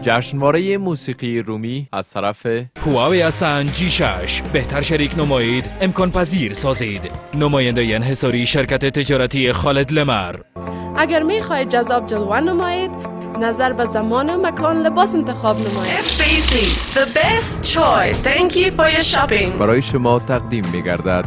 جشنواره موسیقی رومی از طرف هواوی اسن G6 بهتر شریک نمایید، امکان پذیر سازید. نماینده انحصاری شرکت تجارتی خالد لمر. اگر میخواهید جذاب جلوه نمایید، نظر به زمان و مکان لباس انتخاب نمایید. FBC, the best choice. Thank you for your shopping. برای شما تقدیم می‌گردد.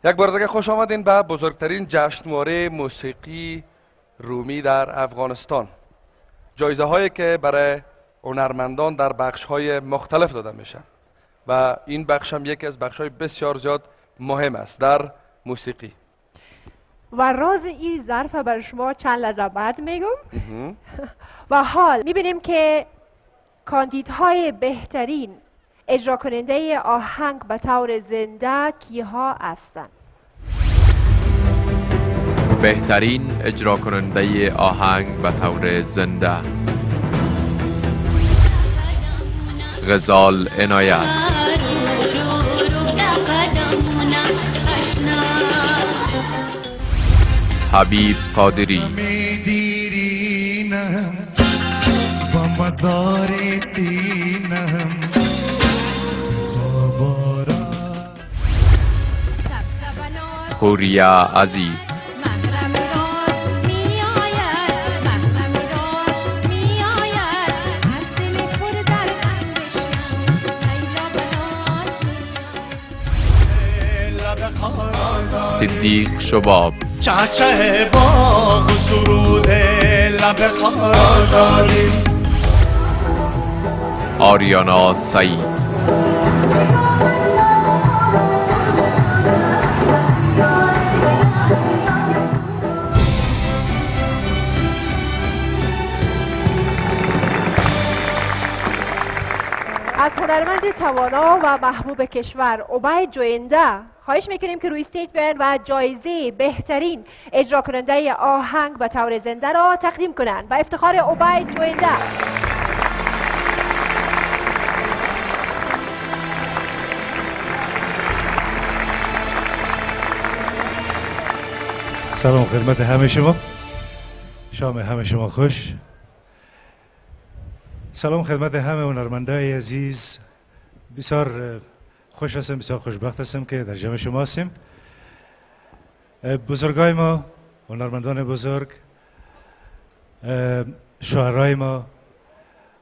یک بار دیگه خوش آمدین به بزرگترین جشنواره موسیقی رومی در افغانستان. جایزه هایی که برای هنرمندان در بخش های مختلف داده میشن و این بخش هم یکی از بخش های بسیار زیاد مهم است در موسیقی. و راز این ظرف بر شما چند لحظه بعد میگم. و حال میبینیم که کاندیدهای بهترین اجرا کننده آهنگ به طور زنده کیها هستند؟ بهترین اجرا کننده آهنگ به طور زنده غزال عنایت، حبیب قادری، حوریا عزیز، صدیق شباب، چهچه باغ و سرود لب خارزاری، آریانا سعید، از هنرمند توانا و محبوب کشور عبید جوینده خواهش میکنیم که روی استیج بیان و جایزه بهترین اجرا کننده آهنگ به طور زنده را تقدیم کنند. با افتخار عبید جوینده. سلام خدمت همه شما، شام همه شما خوش. سلام خدمت همه هنرمندای عزیز. بسیار خوش هستم، بسیار خوشبخت هستم که در جمع شما هستیم. بزرگای ما، هنرمندان بزرگ، شاعرای ما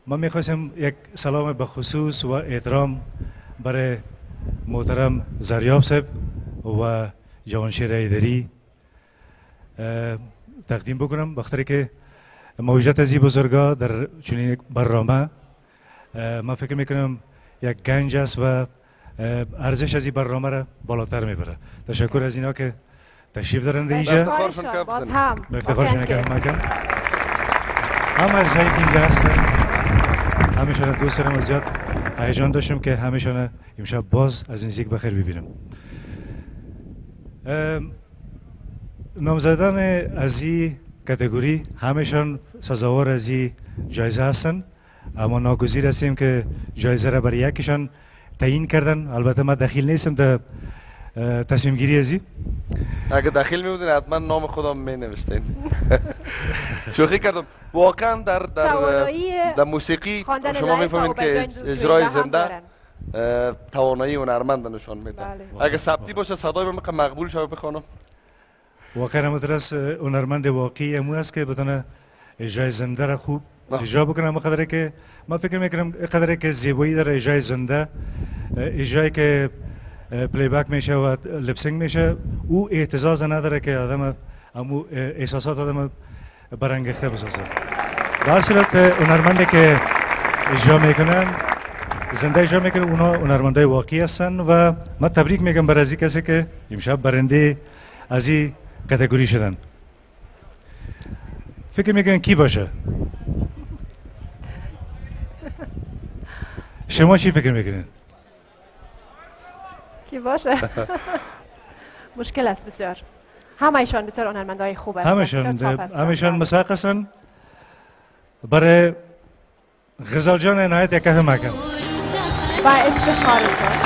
میخواستم یک سلام به خصوص و احترام برای محترم زریاب صاحب و جوانشیر ایدری تقدیم بکنم، بخاطر که موجودیت از این بزرگا در چنین یک برنامه من فکر میکنم یک گنج است و ارزش از این برنامه را بالاتر میبره. تشکر از اینا که تشریف دارن در اینجا. به افتخارشون که هم از اینجا هستن، همیشون دوست دارم و زیاد هیجان داشتم که همیشون امشب باز از نزدیک بخیر ببینم. نامزدان از این کاتگوری همیشون سزاوار از این جایزه هستن، اما ناگزیر هستیم که جایزه را برای یکیشان تعیین کردن. البته من دخیل نیستم در تصمیم گیری از این. اگه دخیل می بودین حتما نام خودم می نوشتین. شوخی کردم. واقعا در موسیقی شما میفهمید که اجرای زنده توانایی هنرمند نشان میده. اگه ثبتی باشه صدای من مقبول شوه بخوانم. واقعا مترس هنرمند واقعی امو است که بتونه اجرای زنده را خوب اجرا بکنم. قدری که من فکر میکنم قدری که زیبایی در اجرای زنده، اجرایی که پلی بک میشه و لپسینگ میشه، او اعتزاز نداره که آدم امو احساسات آدم برانگیخته بسازه. در صورت هنرمندی که اجرا میکنن، زنده اجرا میکنن، اونا هنرمندای واقعی هستن و من تبریک میگم برای از کسی که امشب برنده از این کاتگوری شدن. فکر میکنن کی باشه؟ شما چی فکر میکنین؟ کی باشه؟ مشکل است بسیار. همه‌شان بسیار هنرمندای خوب هستند. همه‌شان مساق هستند. برای غزال جان عنایت یک کلمه کن. با افتخارشان.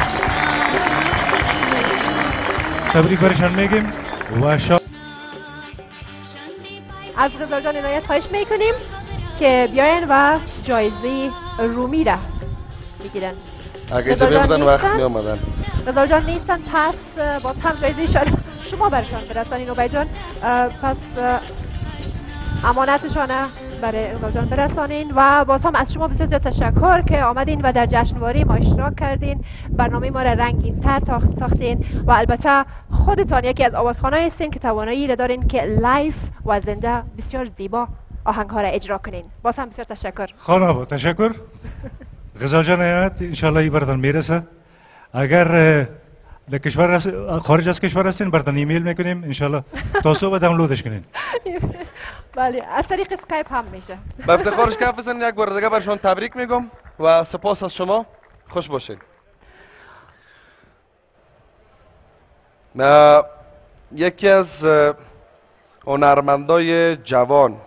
تبریک برشان میگیم و از غزال جان عنایت خواهش میکنیم که بیاین و جایزه رومی را بگیرن. اگه اجازه بدن وقت می آمدن. غزال جان نیستن، پس باز هم جایزه شما برشان برسانین نوبای جان. پس امانتشان برای غزال جان برسانین و باز هم از شما بسیار زیاد تشکر که آمدین و در جشنواره ما اشتراک کردین، برنامه ما را رنگین تر ساختین و البته خودتان یکی از آوازخوانایی هستین که توانایی را دارین که لایف و زنده بسیار زیبا آهنگ ها را اجرا کنین. باز هم بسیار تشکر. خانم با تشکر. غزال جان عنایت انشالله این براتون میرسه. اگر در کشور خارج از کشور هستین براتون ایمیل میکنیم انشالله تا صبح دانلودش کنین. بله از طریق اسکایپ هم میشه. با افتخارش کف بزنین. یک بار دیگه برشون تبریک میگم و سپاس از شما. خوش باشین. یکی از هنرمندای جوان،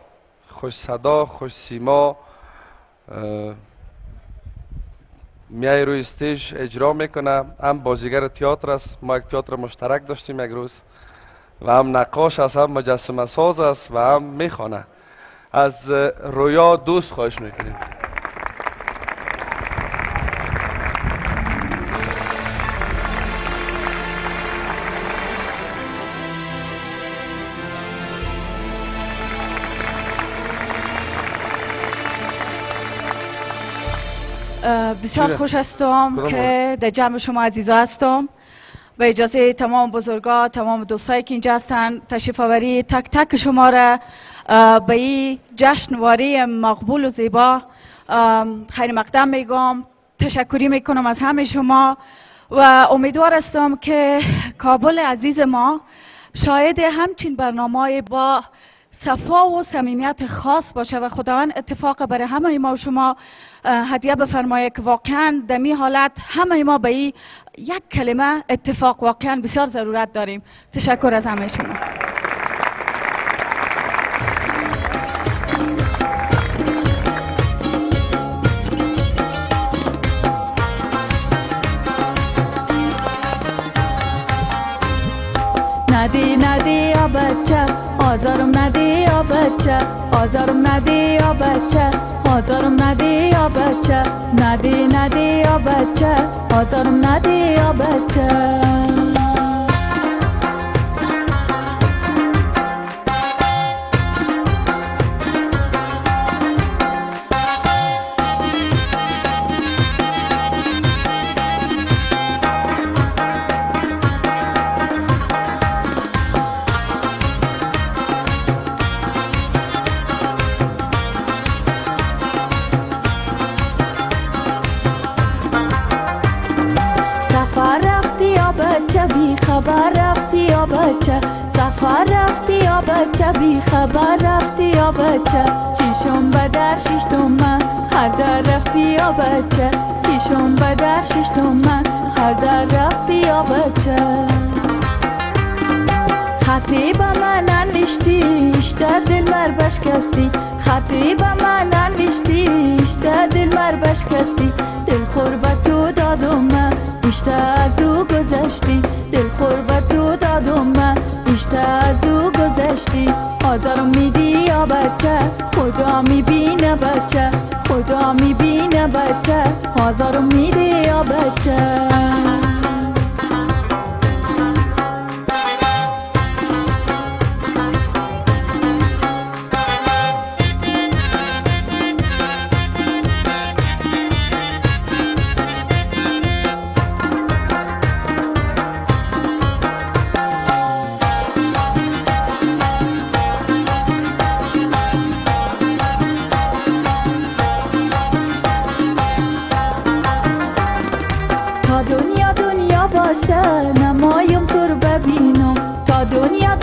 خوش صدا، خوش سیما، میای روی استیج اجرا میکنه. هم بازیگر تئاتر است، ما یک تئاتر مشترک داشتیم یک روز، و هم نقاش است، هم مجسمه ساز است و هم میخوانه. از رویا دوست خواهش میکنیم. بسیار خوش هستم که در جمع شما عزیزا هستم. و اجازه تمام بزرگا، تمام دوستایی که اینجا هستن، تشریف آوری تک تک شما را به این جشنواره مقبول و زیبا خیر مقدم میگم. تشکری میکنم از همه شما و امیدوار هستم که کابل عزیز ما شاید همچین برنامه با صفا و صمیمیت خاص باشه و خداوند اتفاق برای همه ما و شما هدیه بفرمایه که واقعا در این حالت همه ما به این یک کلمه اتفاق واقعا بسیار ضرورت داریم. تشکر از همه شما. ندی ندی یا بچه آزارم ندی یا بچه آزارم ندی یا بچه آزارم ندی یا بچه ندی ندی یا بچه آزارم ندی یا بچه بی خبر رفتی یا بچه سفر رفتی یا بچه بی خبر رفتی یا بچه چیشم به در ششتم من هر در رفتی یا بچه چیشم به در ششتم من هر در رفتی یا بچه خطی به من انوشتی اشته دل مر بشکستی خطی به من انوشتی اشته دل مر بشکستی دل خور به تو دادم من اشته از او گذشتی دل خور به تو دادم من اشته از او گذشتی آزارم میدی یا بچه خدا میبینه بچه خدا میبینه بچه آزارم میدی یا بچه نمایم تو رو ببینم تا دنیا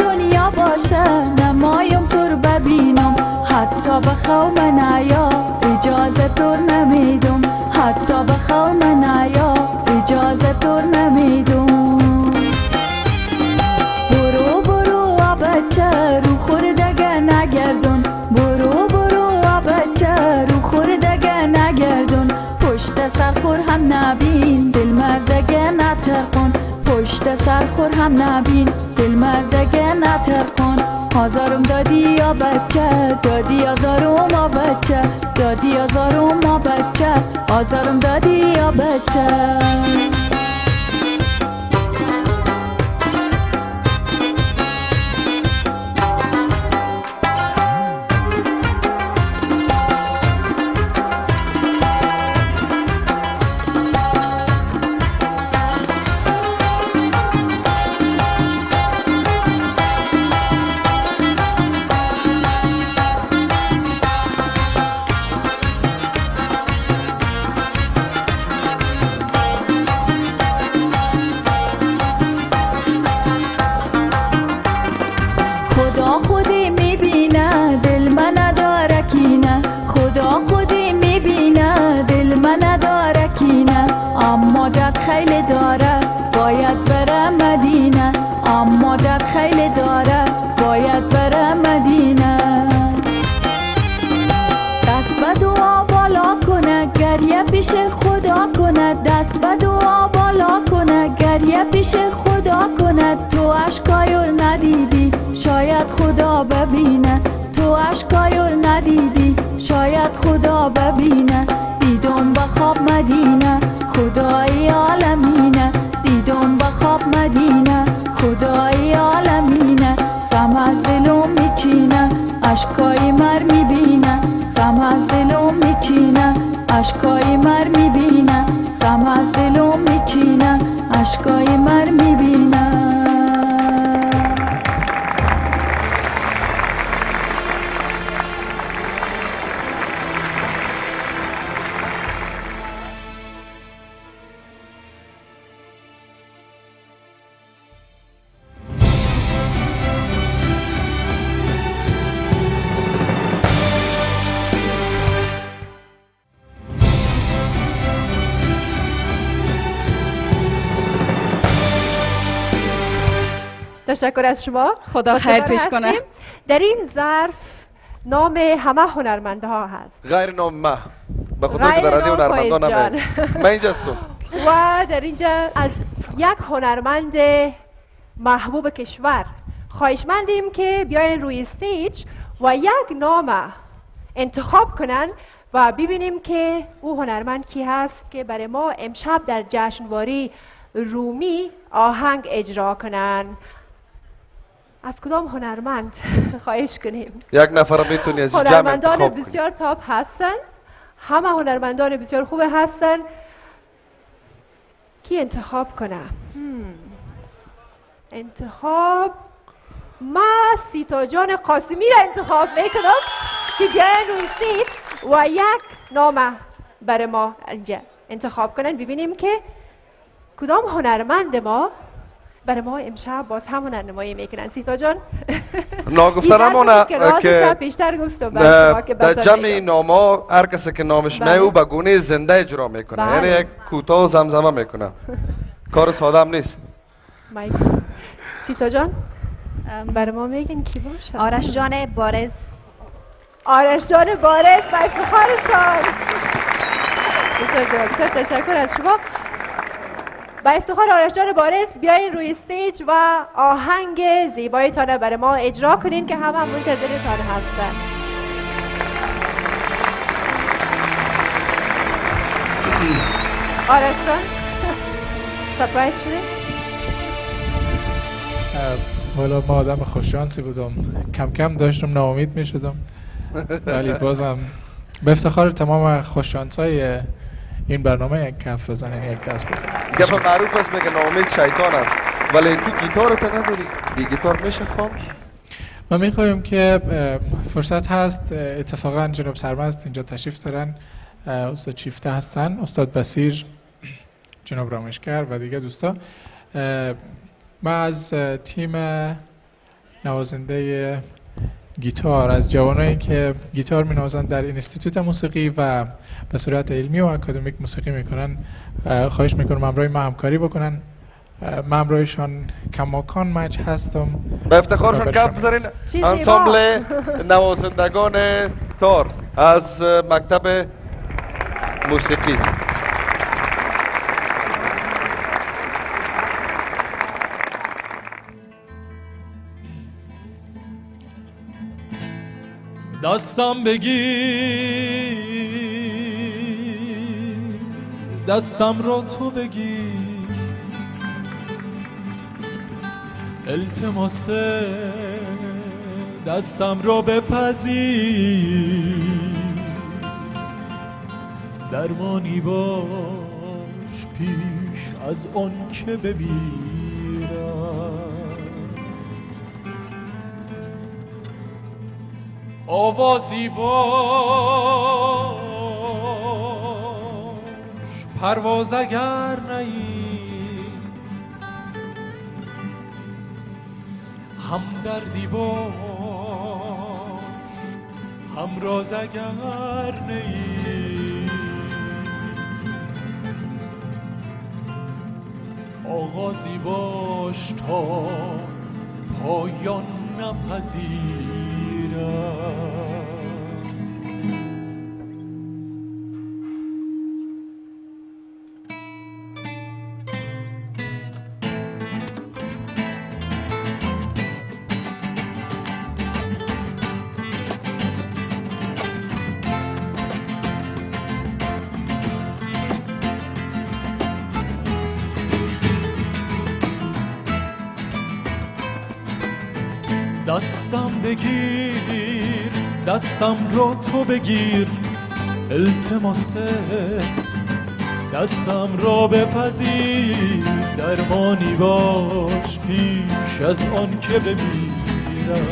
باشه نمایم تو رو ببینم حتی به خواب نیا اجازه تو نمیدم حتی به خوام نیا اجازه تو نمیدون. برو برو بچه رو خوردگه نگردون، برو برو بچه رو خوردگه نگردون. پشت سرخور هم نبین دل مردگه نترقون، پشت سرخور هم نبین دل مردگه نترقون. آزارم دادی یا بچه، دادی آزارم ما بچه، دادی آزارم ما بچه، آزارم دادی یا بچه. اما درد خیلی داره باید بره مدینه، اما درد خیلی داره باید بره مدینه. دست به دعا بالا کنه گریه پیش خدا کنه، دست به دعا بالا کنه گریه پیش خدا کنه. تو اشکایور ندیدی شاید خدا ببینه، تو اشکایور ندیدی شاید خدا ببینه. دیدم به خواب مدینه خدای عالمینه، دیدم به خواب مدینه خدای عالمینه. غم از دلم میچینه اشکای مر میبینه، غم از دلم میچینه اشکای مر میبینه، غم از دلم میچینه اشکای مر میبینه. تشکر از شما. خدا خیر پیش کنه. در این ظرف نام همه هنرمندها هست، غیر نام ما به خدا که در رادیو هنرمندان نمه من اینجا هستم. و در اینجا از یک هنرمند محبوب کشور خواهشمندیم که بیاین روی استیج و یک نام انتخاب کنن و ببینیم که او هنرمند کی هست که برای ما امشب در جشنواره رومی آهنگ اجرا کنن. از کدام هنرمند خواهش کنیم؟ یک نفر میتونی از جمع انتخاب کنی. هنرمندان بسیار تاپ هستن، همه هنرمندان بسیار خوب هستن. کی انتخاب کنه؟ انتخاب ما سیتا جان قاسمی را انتخاب میکنم که بیاین روی استیج و یک نام برای ما اینجا انتخاب کنن، ببینیم که کدام هنرمند ما برای ما امشب باز هم هنرنمایی میکنن. سیتا جان ناگفتنمونه که بیشتر گفتم در جمع این ناما هر کسی که نامش میو به گونه زنده اجرا میکنه، یعنی یک کوتاه و زمزمه میکنه، کار ساده هم نیست. سیتا جان برای ما میگن کی باشه؟ آرش جان بارز. آرش جان بارز با افتخارشان. بسیار تشکر از شما. با افتخار آرش جان بارز بیاین روی استیج و آهنگ زیبایتان برای ما اجرا کنین که همه منتظرتان هستن. آرش جان سپرایز شده؟ والا ما آدم خوششانسی بودم، کم کم داشتم ناامید می شدم، ولی بازم به افتخار تمام خوششانسای این برنامه یک کف بزنین، یک دست بزنین. گپ معروف است میگه ناامید شیطان است، ولی تو گیتارت نداری، بی گیتار میشه خواند؟ ما میخوایم که فرصت هست، اتفاقا جناب سرمست اینجا تشریف دارن، استاد چیفته هستن، استاد بصیر، جناب رامشگر و دیگه دوستا. ما از تیم نوازنده گیتار، از جوانایی که گیتار می‌نوازند در اینستیتوت موسیقی و به صورت علمی و اکادمیک موسیقی میکنن، خواهش میکنم همراه ما همکاری بکنن. من همراهشان کماکان مچ هستم. به افتخارشان کف بزنین. انسامبل نوازندگان تار از مکتب موسیقی. دستم بگیر، دستم رو تو بگیر، التماس دستم رو بپذیر، درمانی باش پیش از اون که بمیرم. آوازی باش پرواز اگر نهی، همدردی باش همراز اگر نهی. آغازی باش تا پایان نپذیرم. دستم بگیر، دستم رو تو بگیر، التماس دستم رو بپذیر، درمانی باش پیش از آن که بمیرم.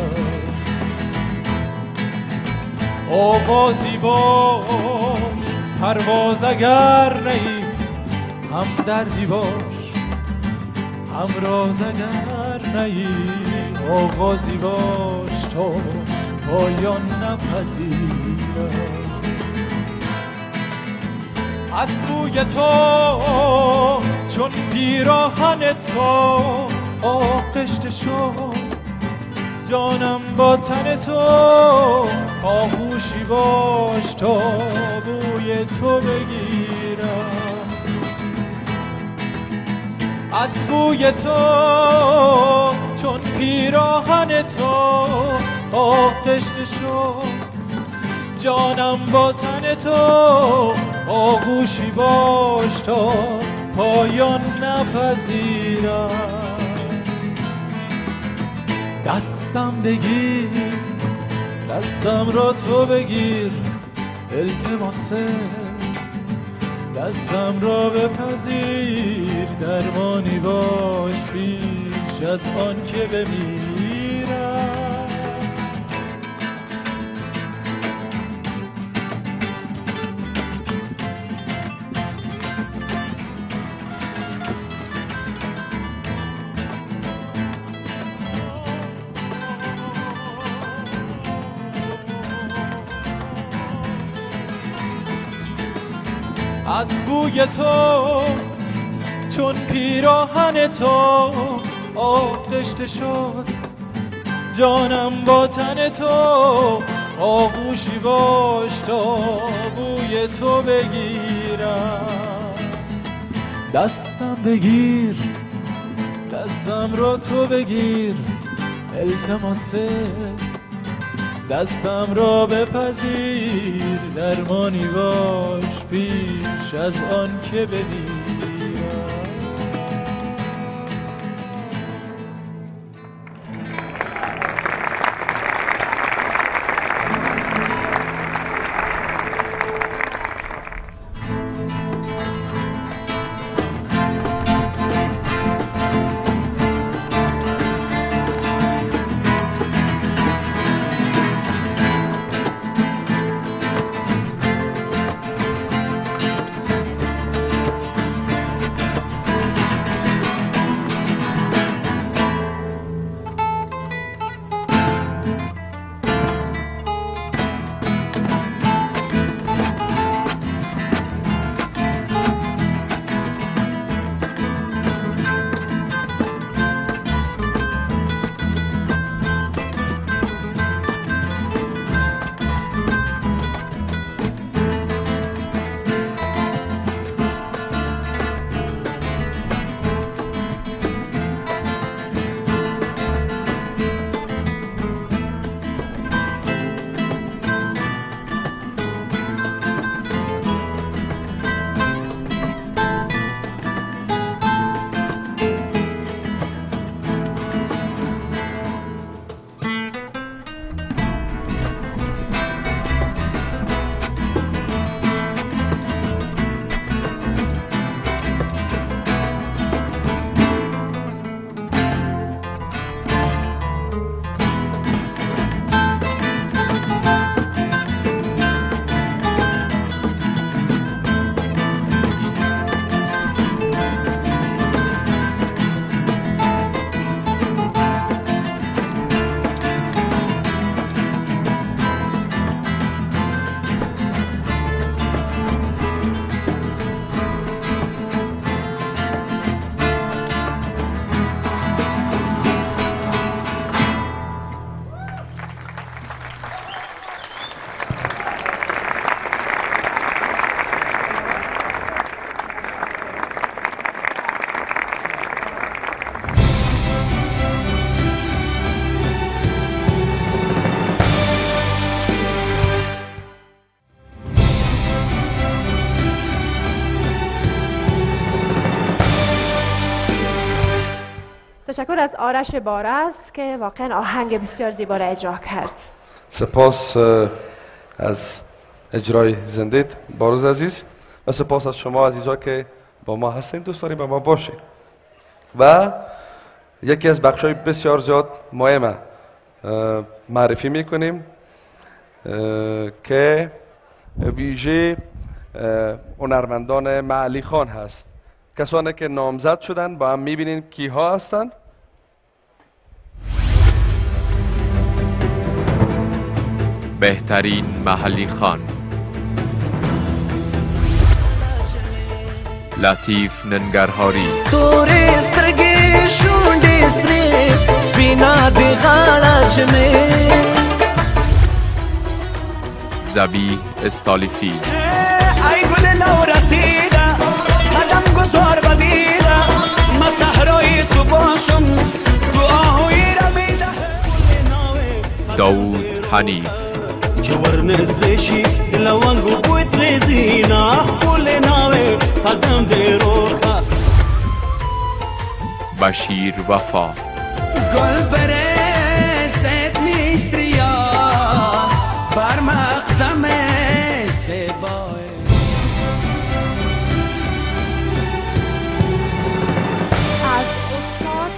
آوازی باش پرواز اگر نهی، همدردی باش همراز اگر نهی. آغازی باش تا پایان نپذیرم. از بوی تو چون پیراهن تو آغشته شد، جانم با تن تو آغوشی باش تا بوی تو بگیرم. از بوی تو چون پیراهن تو آغشته شد، جانم با تن تو آغوشی باش تا پایان نپذیرم. دستم بگیر، دستم را تو بگیر، التماس دستم را بپذیر، درمانی باش پیش از آن که بمیرم. از بوی تو چون پیراهن تو آغشته شد، جانم با تن تو آغوشی باش تا بوی تو بگیرم. دستم بگیر، دستم رو تو بگیر، التماس دستم را بپذیر، درمانی باش پیش از آن که بمیرم. تشکر از آرش بارز که واقعا آهنگ بسیار زیبا را اجرا کرد. سپاس از اجرای زنده بارز عزیز و سپاس از شما عزیزا که با ما هستین، دوست داریم با ما باشین. و یکی از بخشای بسیار زیاد مهمه معرفی میکنیم که ویژه هنرمندان محلی خان هست. کسانی که نامزد شدن با هم میبینین کیها هستن. بهترین محلی خان: لطیف ننگرهاری، توریسترگی شوندیستری سپینا دی غاړه زبی استالیفی، ای گل نو رسیده قدم گذار بدیده ما صحرای تو باشم دعاهایی را میده. داود حنیف، چې ورنږدې شي لونګو بوی ترې ځي نه ښکلې ناوې قدم دې روکه. بشیر وفا، گل برست میستریا بر مقدم سبای. از استاد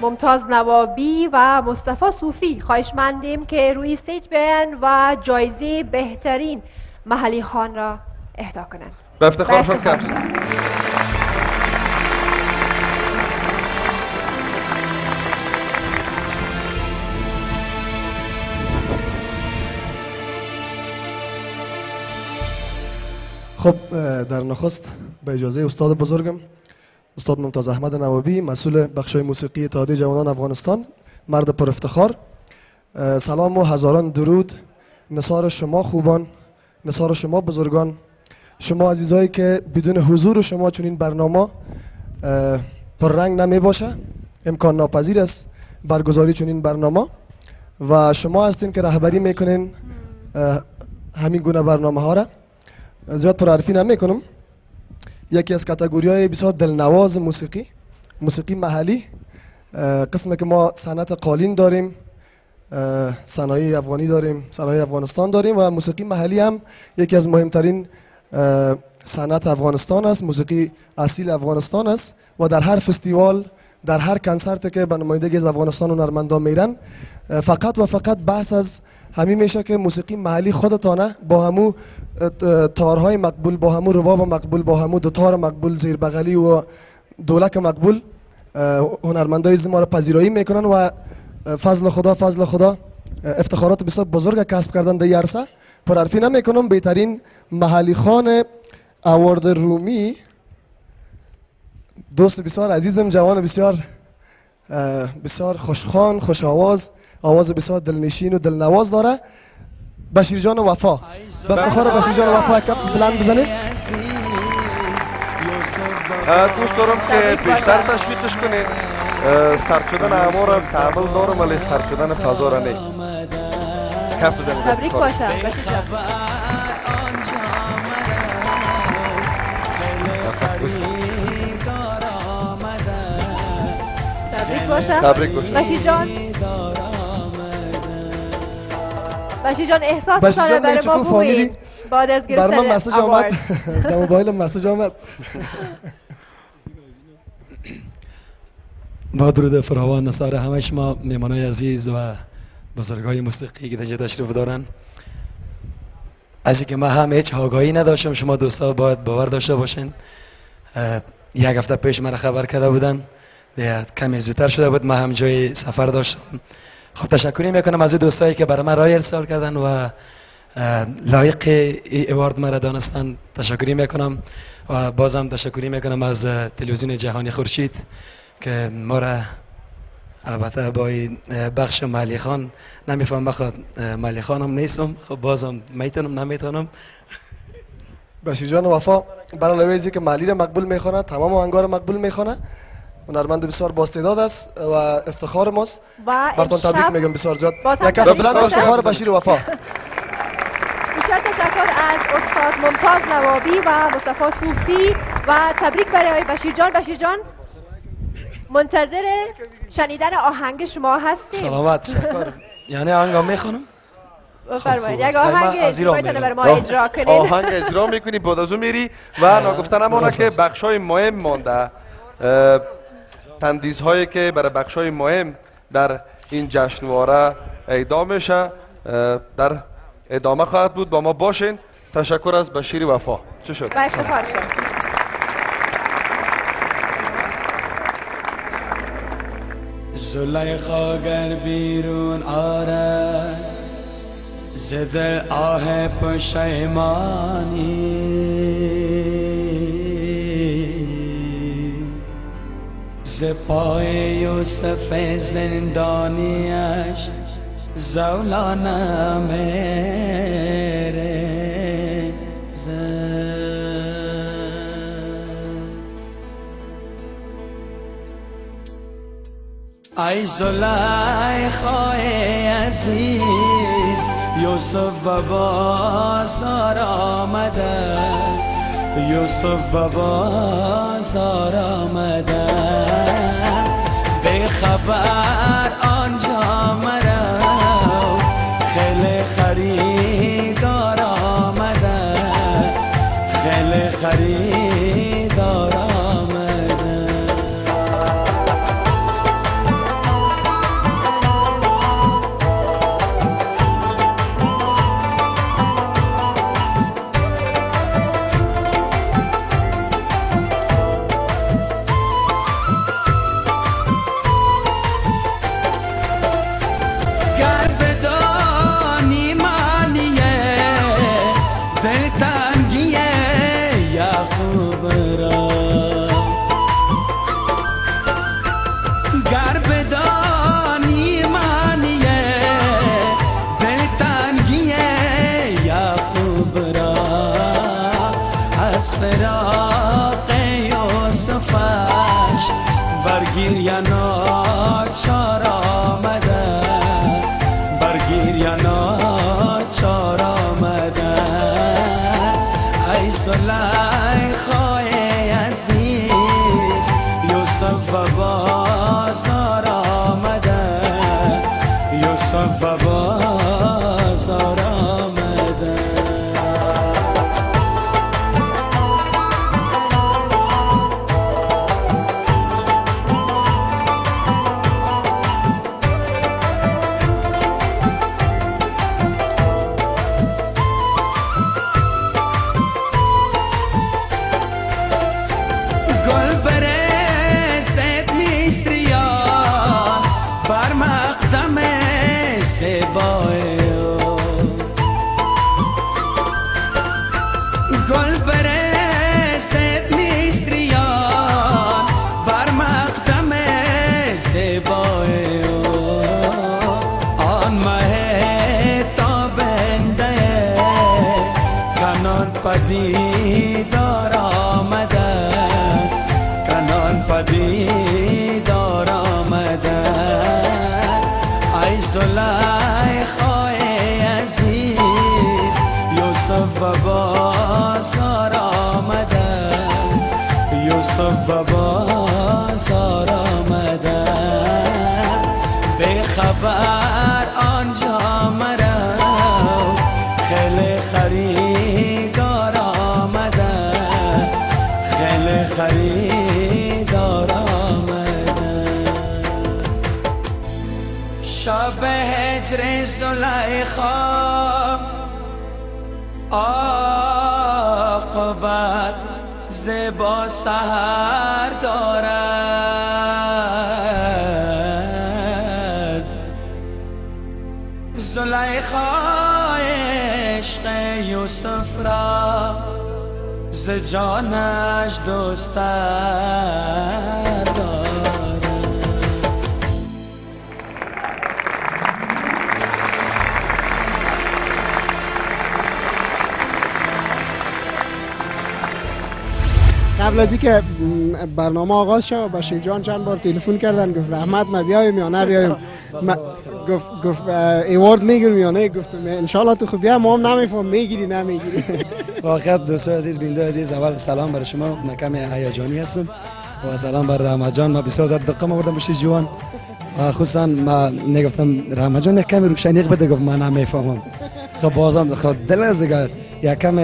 ممتاز نوابی و مصطفی صوفی خواهشمندیم که روی استیج بیان و جایزه بهترین محلی خان را اهدا کنند. به افتخارشان کم. خب در نخست به اجازه استاد بزرگم استاد ممتاز احمد نوابی، مسئول بخشای موسیقی اتحادیه جوانان افغانستان، مرد پر افتخار، سلام و هزاران درود نثار شما خوبان، نثار شما بزرگان، شما عزیزایی که بدون حضور شما چون این برنامه پر رنگ نمی باشه، امکان ناپذیر است برگزاری چون این برنامه و شما هستین که رهبری میکنین همین گونه برنامه ها را. زیاد پرحرفی نمی کنم. یکی از کاتگوری های بسیار دلنواز موسیقی محلی، قسمی که ما صنعت قالین داریم، صنایع افغانی داریم، صنایع افغانستان داریم و موسیقی محلی هم یکی از مهمترین صنعت افغانستان است، موسیقی اصیل افغانستان است و در هر فستیوال، در هر کنسرت که به نمایندگی از افغانستان هنرمندان میرن فقط و فقط بحث از همین میشه که موسیقی محلی خودتانه با همو تارهای مقبول، با همو رباب مقبول، با همو دوتار مقبول، زیر بغلی و دولک مقبول هنرمندای ما را پذیرایی میکنن و فضل خدا افتخارات بسیار بزرگ کسب کردن در این عرصه. پرحرفی نمیکنم. بهترین محلی خان اوارد رومی دوست بسیار عزیزم، جوان بسیار خوشخوان، خوش آواز بسیار دلنشین و دلنواز داره، بشیر جان وفا. به افتخار بشیر جان وفا کف بلند بزنید. دوست دارم که بیشتر تشویقش کنید. سرد شدن اعمار تعامل دارم ولی سرد شدن فضا را نه. کف بزنید. تبریک باشه بشیر جان. تبریک باشه. بشیر جان احساس کنه برای ما بگویید بعد از گرفتن برای من مسیج آمد در موبایلم مسیج آمد. با درود فراوان نثار همه شما میهمانای عزیز و بزرگای موسیقی که اینجا تشریف دارن. از اینکه من هم هیچ آگاهی نداشتم، شما دوستا باید باور داشته باشین. یک هفته پیش من خبر کرده بودن، کمی زودتر شده بود، من هم جای سفر داشتم. خب تشکری میکنم از دوستایی که برای من رای ارسال کردن و لایق ایوارد مرا دانستن. تشکری میکنم و بازم تشکری میکنم از تلویزیون جهانی خورشید که ما را البته با بخش محلی خان نمیفهم، بخاطر محلی خانم نیستم، خب بازم میتونم نمیتونم. بشیر جان وفا برای لویزی که محلی را مقبول میخونه، تمام آهنگا را مقبول میخونه، هنرمند بسیار بااستعداد است و افتخار ماست. براتون تبریک میگم بسیار زیاد. یک بلند افتخار بشیر وفا. بسیار تشکر از استاد ممتاز نوابی و مصطفی صوفی و تبریک برای بشیر جان. بشیر جان منتظر شنیدن آهنگ شما هستیم. سلامت شکر. یعنی آهنگ میخونم؟ بفرمایید. یک آهنگ باید بر ما اجرا کنید. آهنگ اجرا میکنی، بعد از اون میری و ناگفتن همونه که بخشای مهم مانده، تندیس‌هایی که برای بخشای مهم در این جشنواره اهدا میشه در ادامه خواهد بود. با ما باشین. تشکر از بشیر وفا. چه شد؟ با افتخار شد. زلیخا گر بیرون آرد ز دل آه پشیمانی، ز پای یوسف زندانیش زولانه میره ای زلیخای عزیز، یوسف و بازار آمده، یوسف و بازار آمده، به خبر آنجا مرو، خیلی خریدار آمده، خیلی خریدار آمده. برگیر یا ناچار آمده، برگیر یا ناچار آمده، ای زلیخای عزیز، یوسف و بازار آمده، یوسف و بازار آمده. گل برسد میسریان بر مقدم زیبای آن مه تابنده کنان پدیدار آمده، کنان پدیدار آمده، ای زلیخای عزیز، یوسف و بازار آمده، یوسف و بازار آمده، به خبر آنجا مرو، خیلی خریدار آمده، خیلی خریدار آمده. شب هجر زلیخا عاقبت زیبا سحر دارد، زلیخا عشق یوسف را ز جانش دوستر دارد. قبل از اینکه برنامه آغاز شد بشیر جان چند بار تلفن کردن، گفت رحمت ما بیایم یا نه بیایم، گفت ایوارد میگیریم یا نه، گفتم انشالله تو خوب بیا، ما هم نمیفهم میگیری نمیگیری. واقعا دوستان عزیز، بیننده عزیز، اول سلام برای شما، من کمی هیجانی هستم و سلام بر رحمت جان. ما بسیار زیاد دقت آوردم بشه جوان و خصوصا ما نگفتم رحمت جان یک کمی روشنی بده، گفت من نمیفهمم. خب بازم خود دل از دیگه یک کم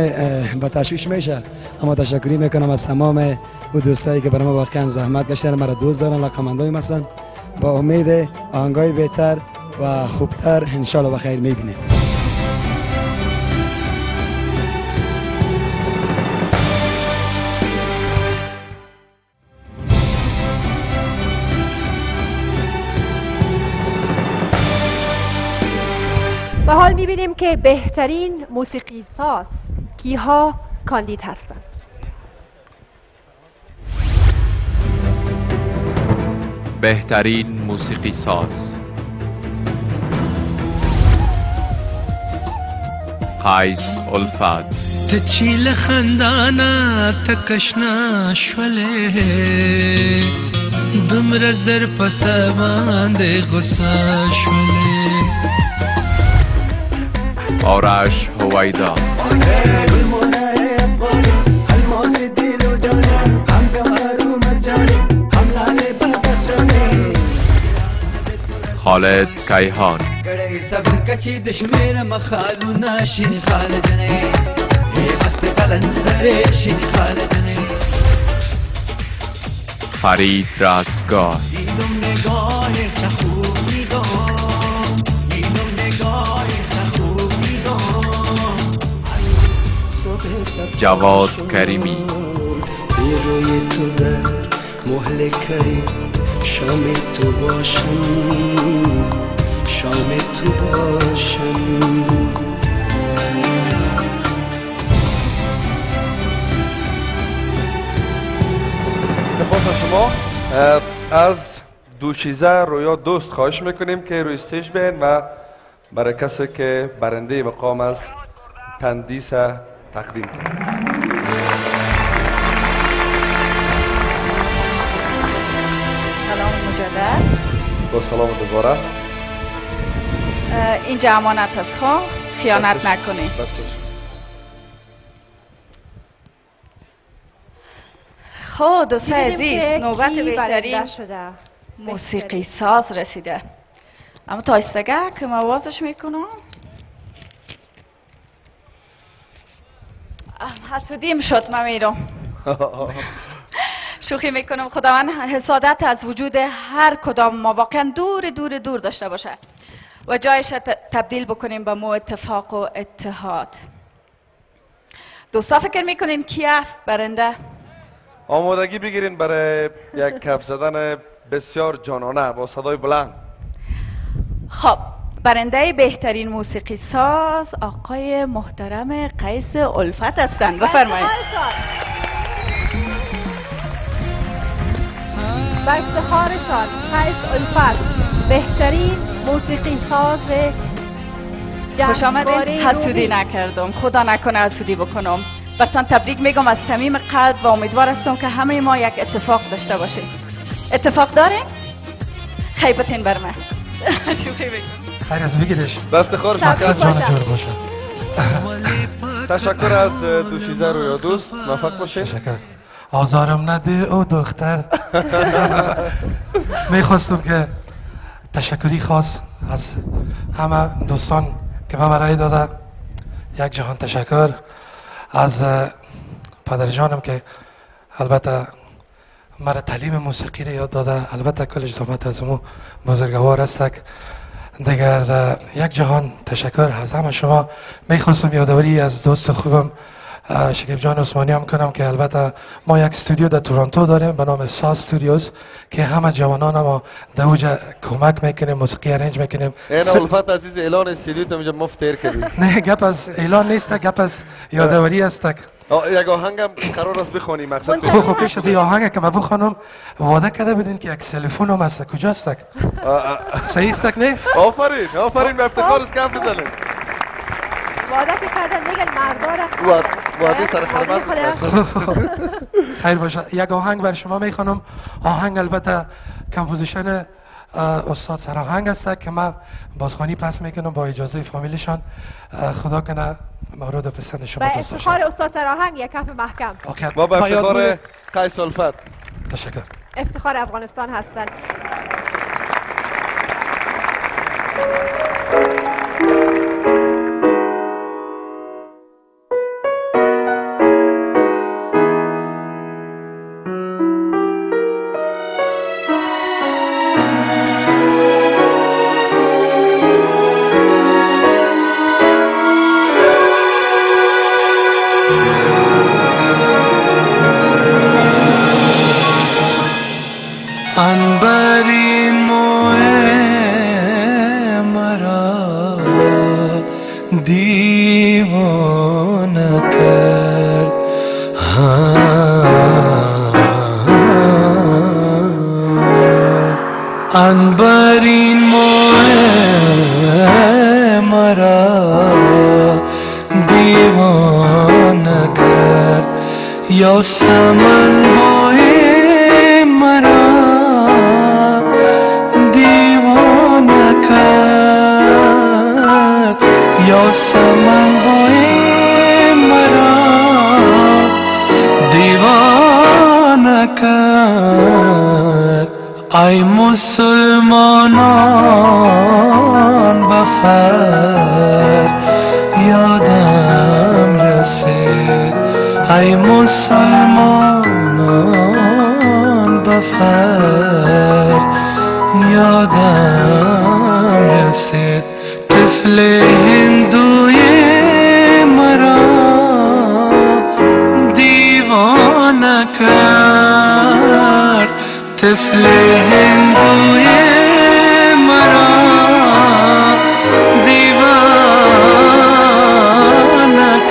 با تشویش میشه، اما تشکری میکنم از تمام و دوستایی که برای ما واقعا زحمت کشیدن، مرا دوست دارن، علاقه‌مندای مثلا با امید آهنگای بهتر و خوبتر ان شاء الله بخیر میبینید. و حال میبینیم که بهترین موسیقی ساز کیها کاندید هستند. بهترین موسیقی ساز قیس الفت. تچیل خندانا تکشنا شوله دمر زر پسوان ده غصه شوله. آرش هویدا. خالد کیهان. فرید رستگار. جواد کریمی. روی تو در مهلکه شام تو باشم، شام تو باشم. سپاس شما. از دوشیزه رویا دوست خواهش میکنیم که روی استیج بین و برای کسی که برنده مقام از تندیس تقدیم کنیم. سلام مجدد. با سلام دوباره. اینجا امانت است، خیانت نکنید. خب دوستای عزیز، نوبت بهترین موسیقی ساز رسیده. اما تا ایستگه که موازش میکنم حسودیم شد. من میرم شوخی میکنم. خداوند حسادت از وجود هر کدام ما واقعا دور دور دور داشته باشه و جایش تبدیل بکنیم به مو اتفاق و اتحاد. دوستا فکر میکنین کی است برنده؟ آمادگی بگیرین برای یک کف زدن بسیار جانانه با صدای بلند. خب برنده بهترین موسیقی ساز آقای محترم قیس الفت هستند. بفرمایید. با افتخارشان قیس الفت بهترین موسیقی ساز خوش آمدین. حسودی نکردم، خدا نکنه حسودی بکنم. براتون تبریک میگم از صمیم قلب و امیدوار هستم که همه ما یک اتفاق داشته باشیم. اتفاق داریم؟ خیبتین بر من. شوخی بگم. خیر از بگیرش. به افتخار شما جان جور باشه. تشکر از دوشیزه رویا دوست. موفق باشین. تشکر. آزارم نده او دختر. میخواستم که تشکری خاص از همه دوستان که به من رای داده. یک جهان تشکر از پدر جانم که البته مرا تعلیم موسیقی را یاد داده. البته کلش زحمت از اون بزرگوار است. دیگر یک جهان تشکر از همه شما. میخواستم یادآوری از دوست خوبم شکیب جان عثمانی هم کنم که البته ما یک استودیو در تورنتو داریم به نام ساز استودیوز که همه جوانان ما در اوجا کمک میکنیم، موسیقی ارنج میکنیم. این الفت عزیز اعلان استودیو تو اینجا مفت تیر کردی. نه گپ از اعلان نیست، گپ از یادآوری است. یک آهنگم قرار است بخونی مقصد. خب پیش از این آهنگ که من بخونم وعده کرده بدین که یک تلفن هم هست. کجاست؟ صحیح است نه؟ آفرین آفرین به افتخارش کف بزنید. وعده که کردن میگن مردار وعده سر خدمت. خیر باشه. یک آهنگ بر شما میخوانم. آهنگ البته کمپوزیشن استاد سراهنگ است که من بازخوانی پس میکنم با اجازه فامیلشان. خدا کنه مورد پسند شما با دوست افتخار استاد سراهنگ یک کف محکم. ما به افتخار قیس الفت. تشکر. افتخار افغانستان هستند. عنبرین موی مرا دیوانه کرد عنبرین موی مرا دیوانه کرد یاسمن بوی مرا یاسمن بوی مرا دیوانه کرد ای مسلمانان بفر یادم رسید ای مسلمانان بفر یادم رسید طفل هندوی مرا دیوانه کرد طفل هندوی مرا دیوانه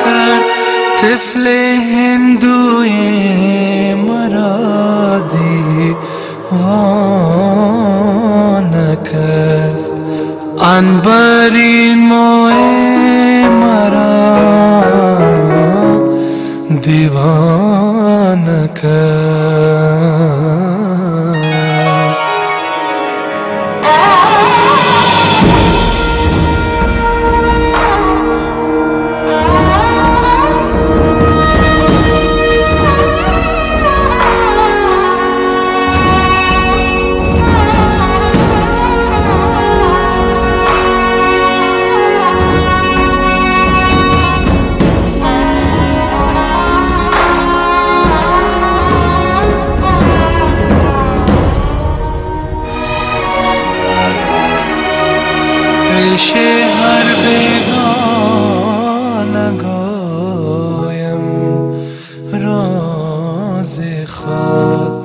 کرد طفل هندوی مرا دیوانه کرد عنبرین موی مرا دیوانه کرد پیش هر بیگانه گویم راز خود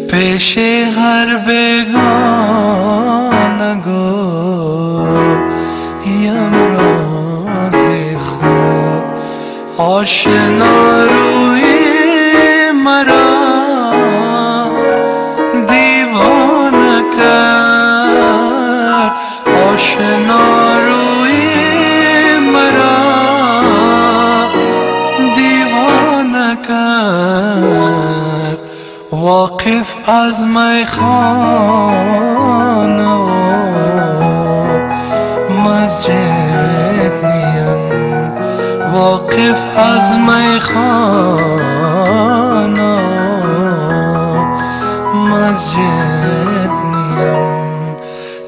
پیش هر بیگانه گویم راز خود آشنا روی مرا دیوانه کرد آشنا روی مرا دیوانه کرد واقف از میخانه و مسجد نیم واقف از میخانه مسجد نیم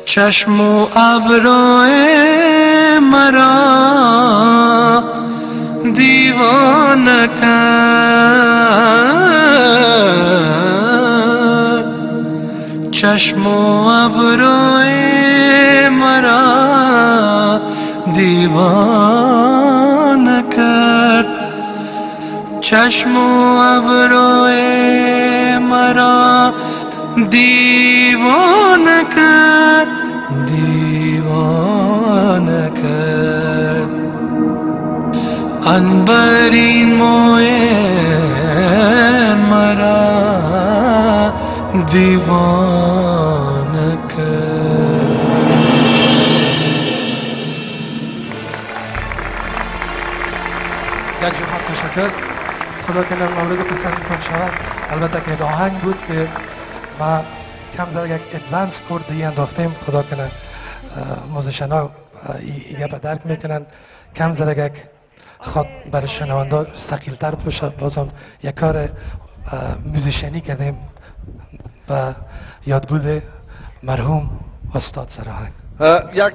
چشم و ابروی مرا دیوانه کرد چشم و ابروی مرا دیوانه کرد چشم و ابروی مرا دیوانه کرد دیوانه کرد عنبرین موی مرا دیوانه کرد. یک جهان تشکر. خدا کنه مورد پسندتون شود. البته که آهنگ بود که ما کم ذره یک ادوانس کورد دیگه انداختیم. خدا کنه موزیشنا این گپ درک میکنن. کم زرگک خود برای شنونده ثقیل‌تر باشه. بازم یک کار موزیشنی کردیم و یادبود مرحوم استاد سراهنگ. یک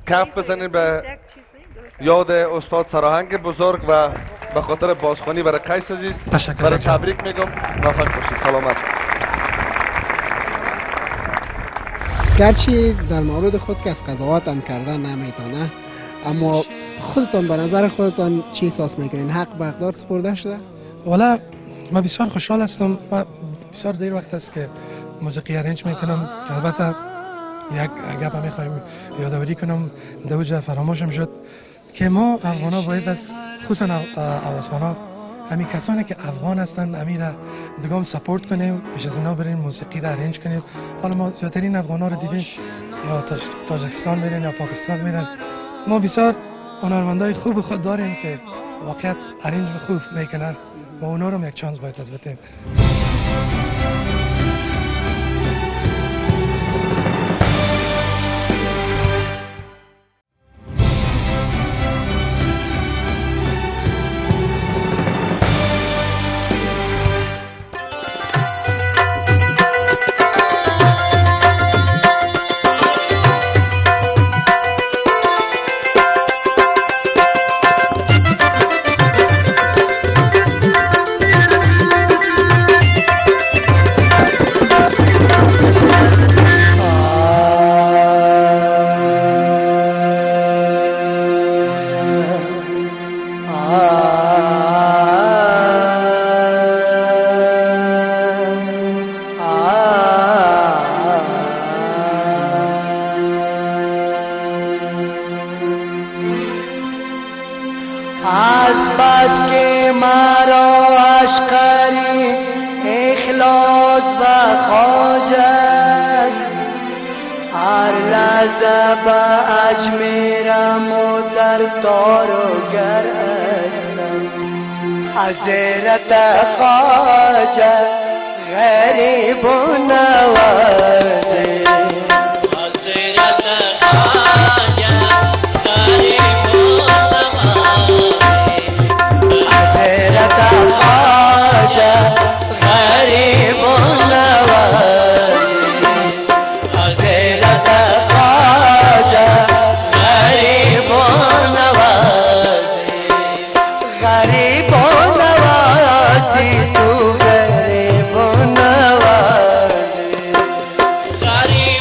کف بزنید به یاد استاد سراهنگ بزرگ و به خاطر بازخوانی برای قیس عزیز برای تبریک میگم. موفق باشید. سلامت. گرچه در مورد خود که از قضاوت هم کردن نمیتونه، اما خودتان به نظر خودتان چی احساس میکنین؟ حق به حقدار سپرده شده؟ والا من بسیار خوشحال هستم. من بسیار دیر وقت است که موسیقی ارنج میکنم. البته یک گپ میخوایم یادآوری کنم، دوجه فراموشم شد که ما افغانا باید از خصوصا آوازخوانا همین کسانی که افغان هستند همین را دگام سپورت کنیم، پیش از اینا بریم موسیقی را ارنج کنیم. حالا ما زیادترین افغانا رو دیدیم یا تاجیکستان میرن یا پاکستان میرن. ما بسیار هنرمندای خوب خود داریم که واقعا ارنج خوب میکنن و اونا رو یک چانس باید از بدیم. از بس که مرا عشقی اخلاص و خواجه است، هر لحظه به اجمیرم و در تار و گر هستم. حضرت خواجه غریب و نوازه، حضرت خواجه غریب و حضرت خواجه غریب و نوازی، حضرت خواجه غریب و نوازی، غریب و نوازی تو غریب و نوازی، غریب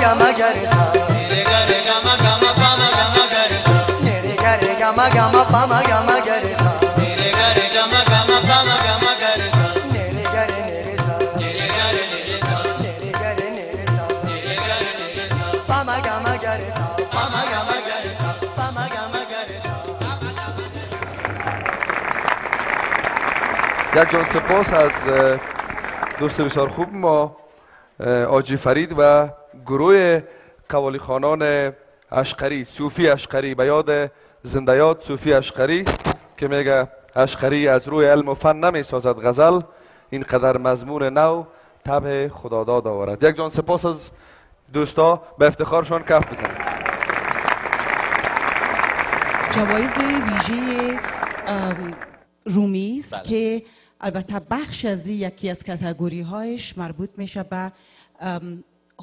gama garisa nere gare gama gama pama gama garisa nere gare gama gama pama gama garisa nere gare gama gama pama gama garisa nere gare nere sa nere gare nere sa nere gare nere sa nere gare nere sa pama gama garisa pama gama garisa pama gama garisa. یک جان سپاس از دوست بسیار خوب ما آجی فرید و گروه قوالی خوانان اشقری، صوفی اشقری، به یاد زنده یاد صوفی اشقری که میگه اشقری از روی علم و فن نمی سازد غزل، اینقدر مضمون نو طبع خداداد آورد. یک جان سپاس از دوستا، به افتخارشان کف بزنید. جوایز ویژه رومی است که البته بخش از یکی از کاتگوری هایش مربوط میشه به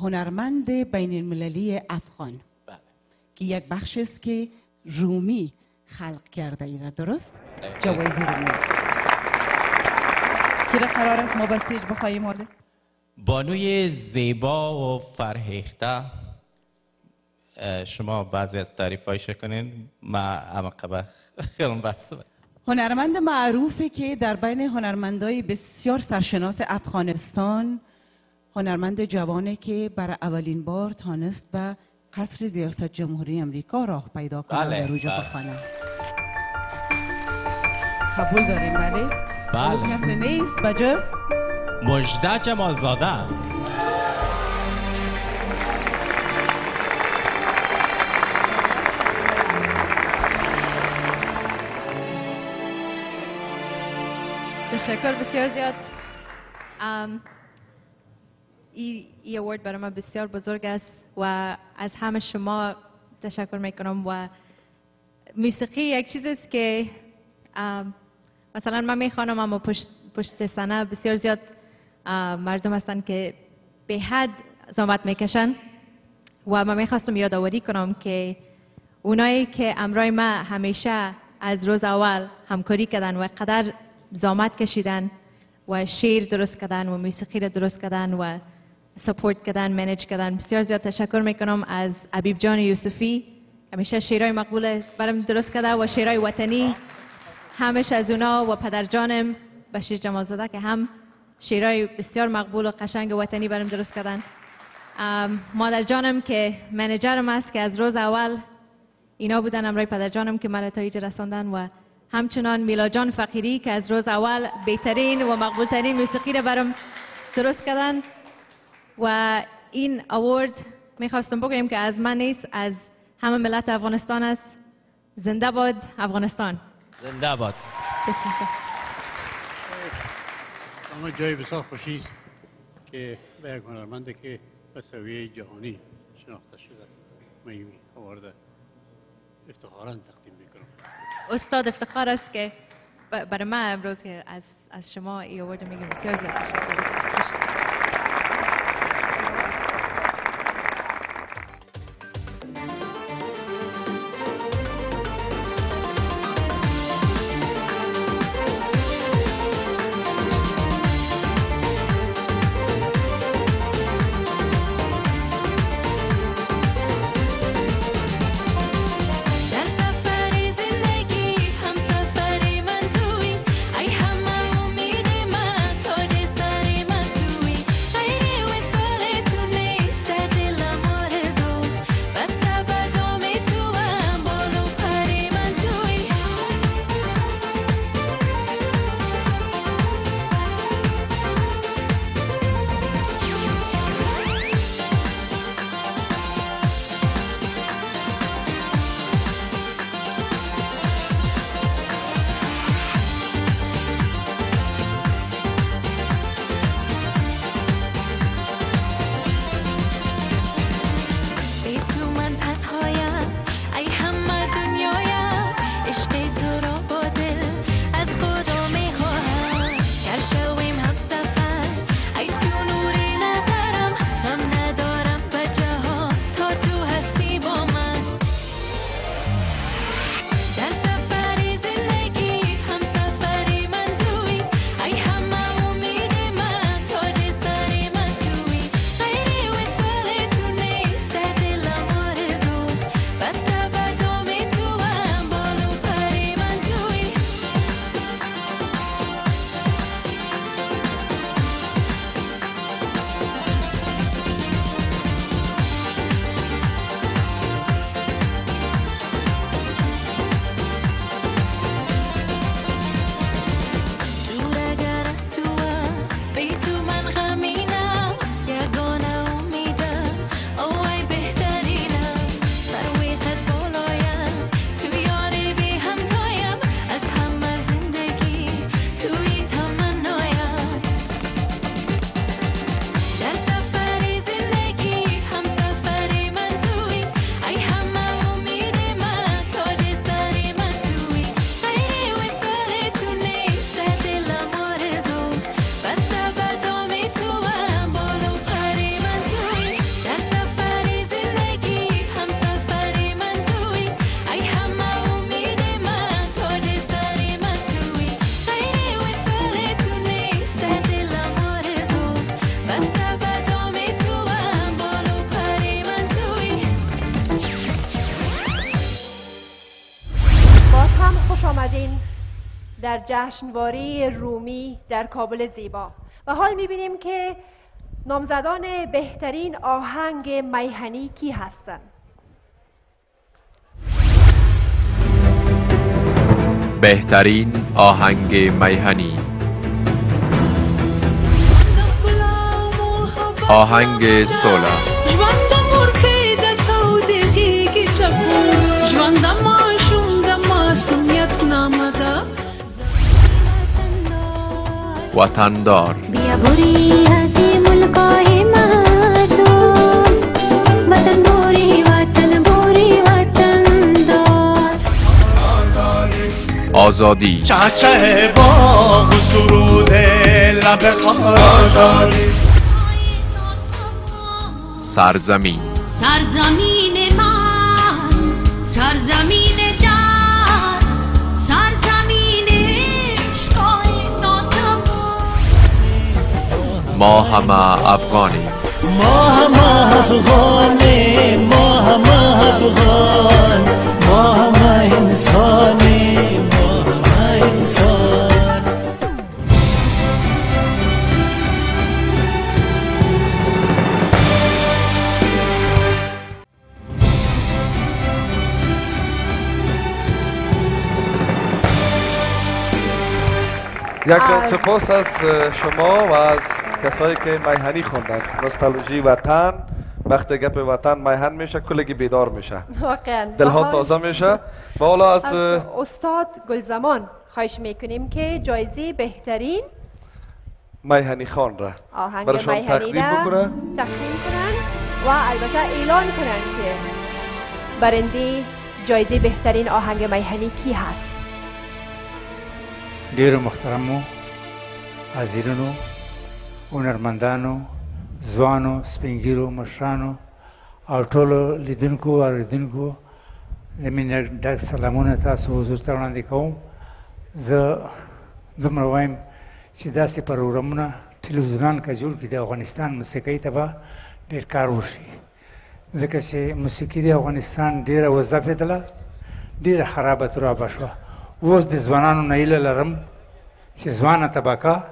هنرمند بین المللی افغان که یک بخش است که رومی خلق کرده ایره، درست؟ جوایز رومی کی را قرار است ما به استیج بخواهیم حالا؟ بانوی زیبا و فرهیخته. شما بعضی از تعریفایش کنین ما عمقبه خیلی بسته. هنرمند معروفی که در بین هنرمندای بسیار سرشناس افغانستان، هنرمند جوانی که برای اولین بار تانست به قصر ریاست جمهوری امریکا راه پیدا کنه در اوج بخوانه. قبول داریم؟ بله؟ بله. کسی نیست بجز مجده جمالزاده. تشکر بسیار زیاد. این اوارد برای من بسیار بزرگ است و از همه شما تشکر میکنم. و موسیقی یک چیز است که مثلا من میخوانم اما پشت صحنه بسیار زیاد مردم هستن که به حد زحمت میکشن و من میخواستم یادآوری کنم که اونایی که امرای ما همیشه از روز اول همکاری کردن و قدر زحمت کشیدن و شعر درست کردن و موسیقی را درست کردن و سپورت کردن، منیج کردن، بسیار زیاد تشکر میکنم از حبیب جان یوسفی، همیشه شعرهای مقبول برام درست کرده و شعرهای وطنی همیشه از اونا، و پدر جانم بشیر جمالزاده که هم شعرهای بسیار مقبول و قشنگ وطنی برام درست کردن. مادر جانم که منیجرم است که از روز اول اینا بودن، امرای پدر جانم که مرا تا اینجا رساندن، و همچنان میلا جان فقیری که از روز اول بهترین و مقبولترین موسیقی را برام درست کردن. و این اوارد میخواستم بگویم که از من نیست، از همه ملت افغانستان است. زنده باد افغانستان. زنده باد. اما جای بسیار خوشی است که به یک هنرمند که به سویه جهانی شناخته شده ما این اوارد افتخارا تقدیم میکنم. استاد افتخار است که برای من امروز که از شما این اوارد میگم. بسیار زیاد تشکر. سفری من توی ای همه امید من تاج سری من خوش آمدین در جشنواره رومی در کابل زیبا. و حال میبینیم که نامزدان بهترین آهنگ میهنی کی هستند؟ بهترین آهنگ میهنی. آهنگ سولا. وطندار. بیا بوری هزی ملکای مردم، وطن بوری وطن دار. آزادی. چهچه باغ و سرود لب خار. آزادی. سرزمین. سرزمین من، سرزمین جد، سرزمین عشقای ناتمام. ما همه افغانیم. ما همه افغانیم، ما همه افغان، ما همه انسانیم، ما همه انسان. یک جان سپاس از شما و از کسایی که میهنی خوندن. نوستالژی وطن، وقتی گپ وطن میهن میشه کلگی بیدار میشه، واقعا دلها تازه میشه. و حالا از استاد گلزمان خواهش میکنیم که جایزه بهترین میهنی خان را آهنگ برایشان میهنی تقدیم را بکنه تقدیم کنن و البته اعلان کنن که برنده جایزه بهترین آهنگ میهنی کی هست. ډیرو محترمو حاضرینو هنرمندانو ځوانو سپین ږیرو مشرانو او ټولو لیدونکو او اورېدونکو د مینې ډک سلامونه تاسو حضور ته وړاندې کوم. زه دومره وایم چې داسې پروګرامونه ټلویزیونان که جوړ کړي د افغانستان موسیقۍ ته به ډېر کار وشي، ځکه چې موسیقي د افغانستان ډېره وځپېدله، ډېره خرابه ترابه شوه. اوس د ځوانانو نه هیله لرم چې ځوانه طبقه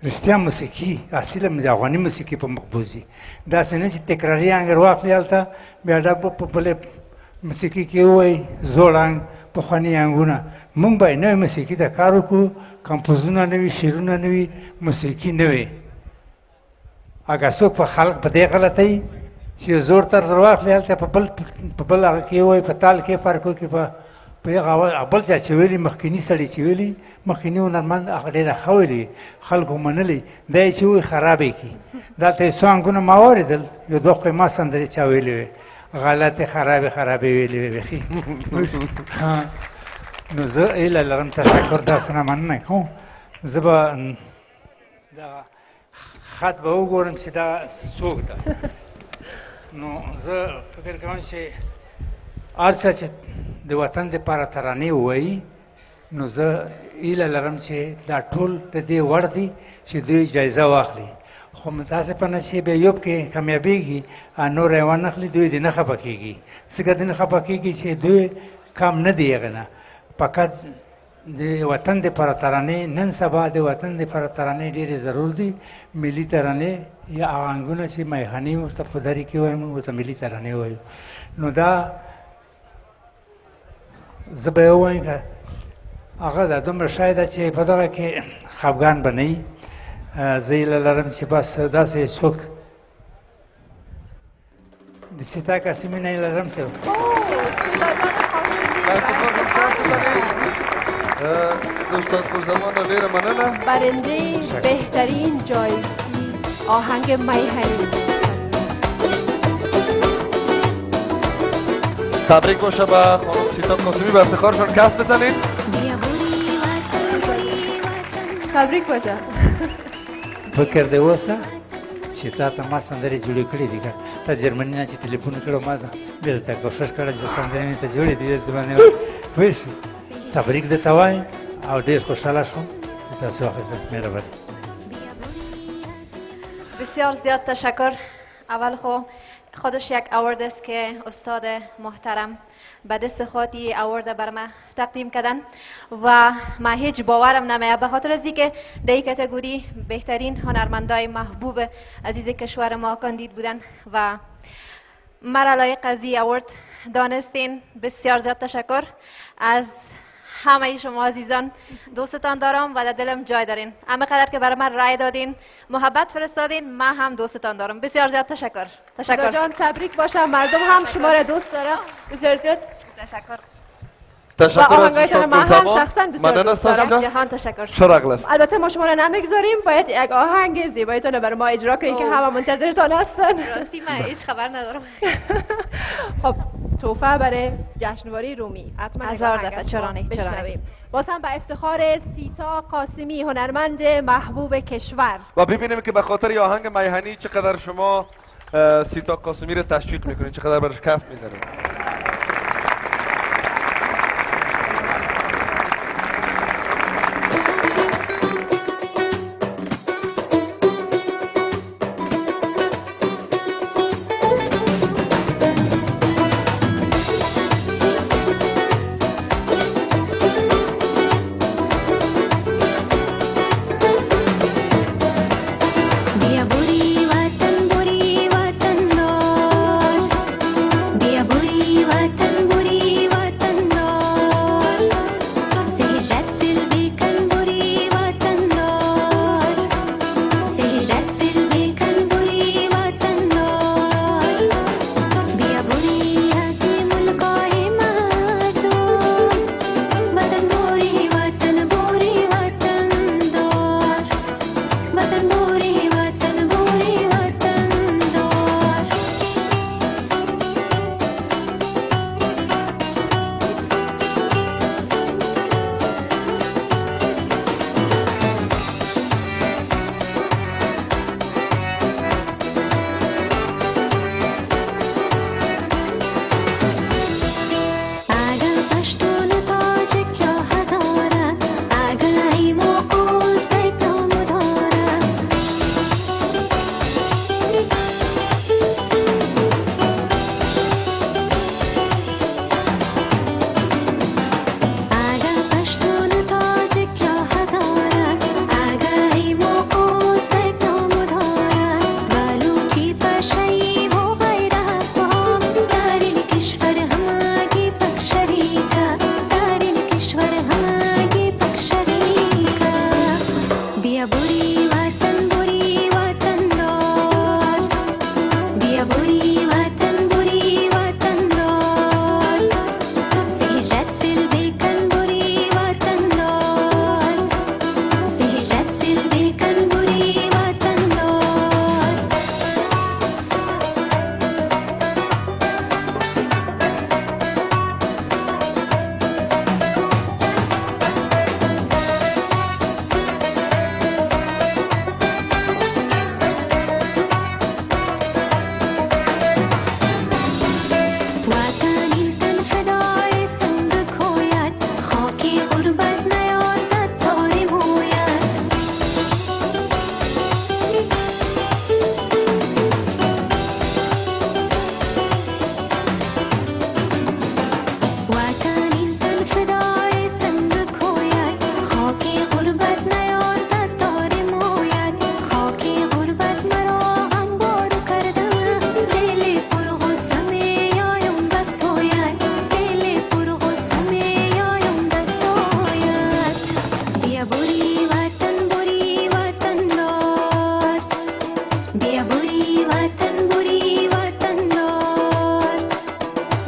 رښتیا موسیقي اصیله د افغاني موسیقي په مخ بوځي. داسې نه چې تکراري انګر واخلي هلته بیا ډب په بلې موسیقي کې ووایي زوړ انګ پخواني انګونه. موږ باید نوې موسیقي ته کار وکړو، کمپوزونه نوي، شعرونه نوي، موسیقي نوې. اګه څوک په خلق په دې غلطۍ چې زوړ طرز واخلي هلته په بل هغه کې ووایي په تال کې فرق وکړي په هغه بل ځای چې ویلي مخکیني سړي چې ویلي مخکیني هنرمند هغه ډېره ښه ویلي، خلکو منلي، دا یې چې وایي خرابې کړي. دلته یې څو انګونه ما واورېدل، یو دوه خو یې ما سندرې چا ویلې وې غلطې خرابې ویلې وې بیخي. نو زه هیله لرم تشکر داسې نه مننه کوم. زه به دغه خط به وګورم چې دا څوک ده. نو زه فکر کوم چې هر څه چې د وطن دپاره ترانې ووایي نو زه هیله لرم چې دا ټول د دې وړ دي چې دوی جایزه واخلي. خو متاسفانه چې به یو کې کامیابېږي نور یې ونه اخلي، دوی دې نه خفه کېږي. ځکه دې نه خفه کېږي چې دوی کم نه دی هغه نه. فقط د وطن دپاره ترانې نن سبا د وطن دپاره ترانې ډېرې ضرور دي. ملي ترانې یا آهنګونه چې میخاني ورته په دري کې وایم ورته ملي ترانې وایو. نو دا زه به یې ووایم که هغه دا دومره شای ده چې په دغه کې خفګان به نه وي. زه هیله لرم چې بس داسې څوک د سیتا قاسمي نه هیله لرم چې استاد گلزمان را ډېره مننه. برنده بهترین جایزه آهنگ میهنی. تبریک باشه به خانم سیتا قاسمی، به افتخارشان کف بزنید. تبریک باشه. فکر دې اوسه چې تا ته ما سندرې جوړې کړې دي که تا جرمني نه چې ټلیفون کړو ما ته بیا ته کوشش کړی چې سندرې مې ته جوړې دي د باندې پوه شوې. تبریک درته وایم او ډېر خوشحاله شوم چې تاسو اخیستل. مهرباني. بسیار زیاد تشکر. اول خودش یک اوارد است که استاد محترم به دست خاطی اوارد بر ما تقدیم کردن و ما هیچ باورم نمیاد به خاطر از اینکه در این کاتگوری بهترین هنرمندای محبوب عزیز کشور ما کاندید بودن و مرا لایق از این اوارد دانستین. بسیار زیاد تشکر از همه شما عزیزان. دوستتان دارم و در دلم جای دارین. همه قدر که برای من رای دادین، محبت فرستادین، من هم دوستتان دارم. بسیار زیاد تشکر. خدا جان تبریک باشه. مردم هم شما را دوست داره. بسیار زیاد تشکر. تشکر از استاد من هم شخصا بسیار دوست دارم. جهان تشکر. شرقل است. البته ما شما را نمیگذاریم، باید یک آهنگ زیبایتان برای ما اجرا کنید که همه منتظرتان هستن. راستی من هیچ خبر ندارم. خب توفه برای جشنواره رومی. حتما هزار دفعه چرانه. باز هم به افتخار سیتا قاسمی هنرمند محبوب کشور. و ببینیم که به خاطر آهنگ میهنی چقدر شما سیتا قاسمی رو تشویق میکنید، چقدر برش کف میزنید.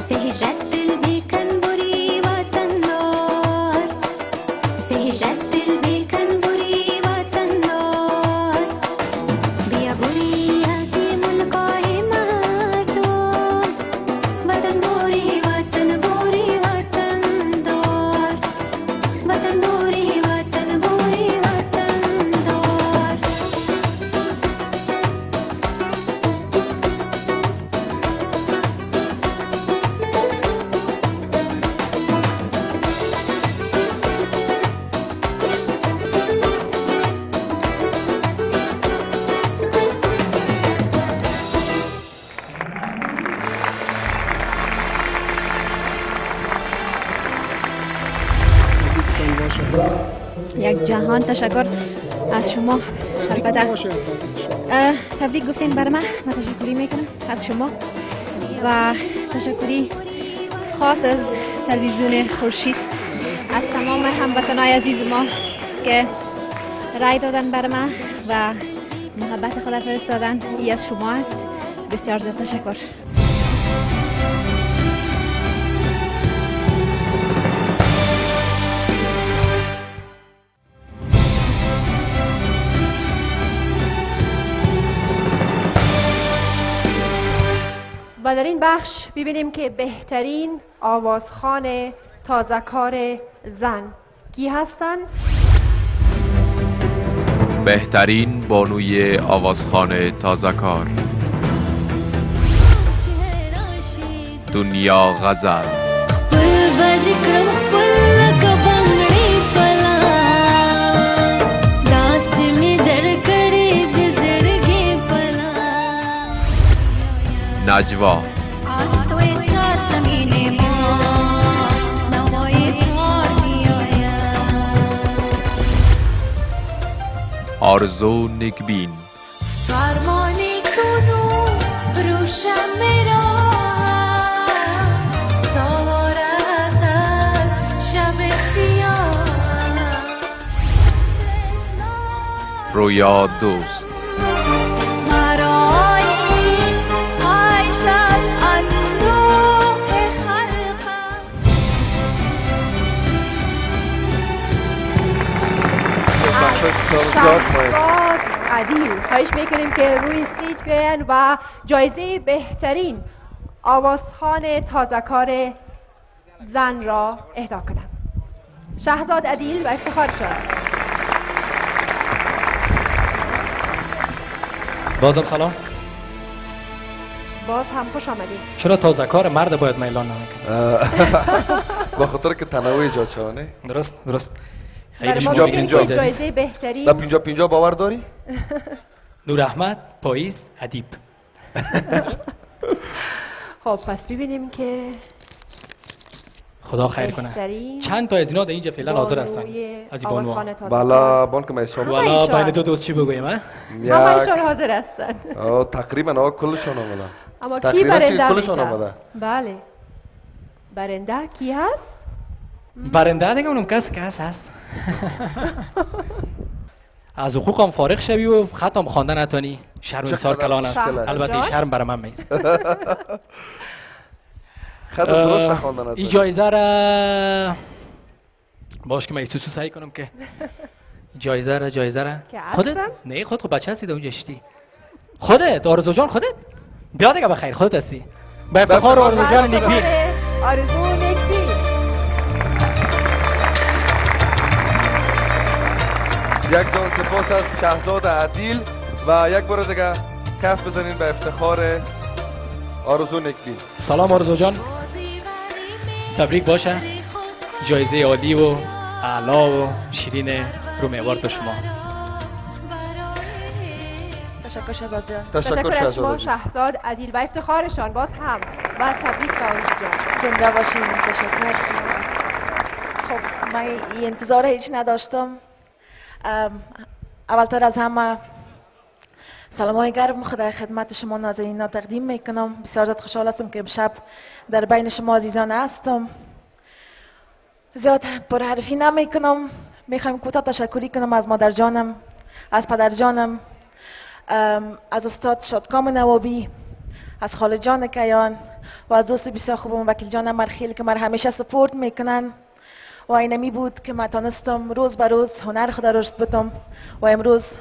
زهرت دل بکن بری یک جهان تشکر از شما. البته تبریک گفتین بر من تشکری میکنم از شما و تشکری خاص از تلویزیون خورشید، از تمام هموطنان عزیز ما که رای دادن بر من و محبت خود فرستادن. ای از شما است. بسیار زیاد تشکر. و در این بخش ببینیم که بهترین آوازخوان تازه‌کار زن کی هستند؟ بهترین بانوی آوازخوان تازه‌کار دنیا غزل. نجوا آرزو نگبین. فرمانی کنو روشن میرا دارد از شب سیاه رویا دوست. شهرزاد عدیل خواهش میکنیم که روی استیج بیاین و جایزه بهترین آوازخوان تازه‌کار زن را اهدا کنم. شهرزاد عدیل و افتخارشان. بازم سلام. باز هم خوش آمدید. چرا تازه‌کار مرد باید میلان نمیکنه؟ با خاطر که تنوع ایجاد شونه. درست. خیلی شما بگیریم جایزه بهترین. در 50 باور داری؟ نور احمد، پاییز، ادیب. خب پس ببینیم که خدا خیر کنه. چند تا از اینا در اینجا فعلا حاضر هستن از این بانوها؟ بالا بان که میسام. والا بین دو دوست چی بگویم؟ همشون حاضر هستن. تقریبا کلشون آمدن. اما کی برنده میشه؟ بله. برنده کی هست؟ برنده دیگه اونم کس هست. از حقوقم فارغ شوی و خطم خواندن نتونی. شرم سال کلان است. البته شرم برای من میره. خط درست خواندن نتونی. این جایزه را باش که من ایسوسو سعی کنم که جایزه را خودت؟ نه خود بچه هستی در اونجا اشتی. خودت آرزو جان خودت؟ بیا دیگه بخیر خودت هستی. به افتخار آرزو جان نیکبین. آرزو نیکبین. یک جان سپاس از شهرزاد عدیل و یک بار دیگه کف بزنین به افتخار آرزو نکبین. سلام آرزو جان، تبریک باشه. جایزه عالی و اعلا و شیرین رو میوارد به شما. تشکر شهزاد جان. تشکر از شما شهزاد عدیل و افتخارشان باز هم و تبریک آرزو جان. زنده باشین. تشکر. خب من این انتظار هیچ نداشتم. اولتر از همه سلام های گرم خدای خدمت شما نازنینان تقدیم میکنم. بسیار زیاد خوشحال هستم که امشب در بین شما عزیزان هستم. زیاد پرحرفی نمیکنم. میخوایم کوتاه تشکری کنم از مادر جانم، از پدر جانم، از استاد شادکام نوابی، از خاله جان کیان و از دوست بسیار خوبم وکیل جانم مرخیل که من همیشه سپورت میکنن و اینمی بود که من تانستم روز به روز هنر خود رشد بدم و امروز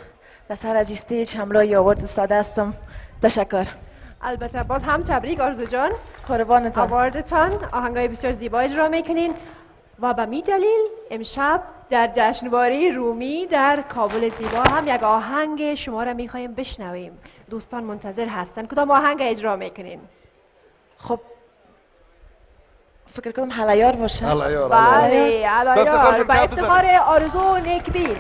در سر از استیج همراه آورد استاده هستم. تشکر. البته باز هم تبریک آرزو جان. قربانتان. آواردتان آهنگای بسیار زیبا اجرا میکنین و به می دلیل امشب در جشنواره رومی در کابل زیبا هم یک آهنگ شما را میخوایم بشنویم. دوستان منتظر هستن. کدام آهنگ اجرا میکنین؟ خب فکر کنم هلیار باشه. بله هلیار با افتخار آرزو نیکبین.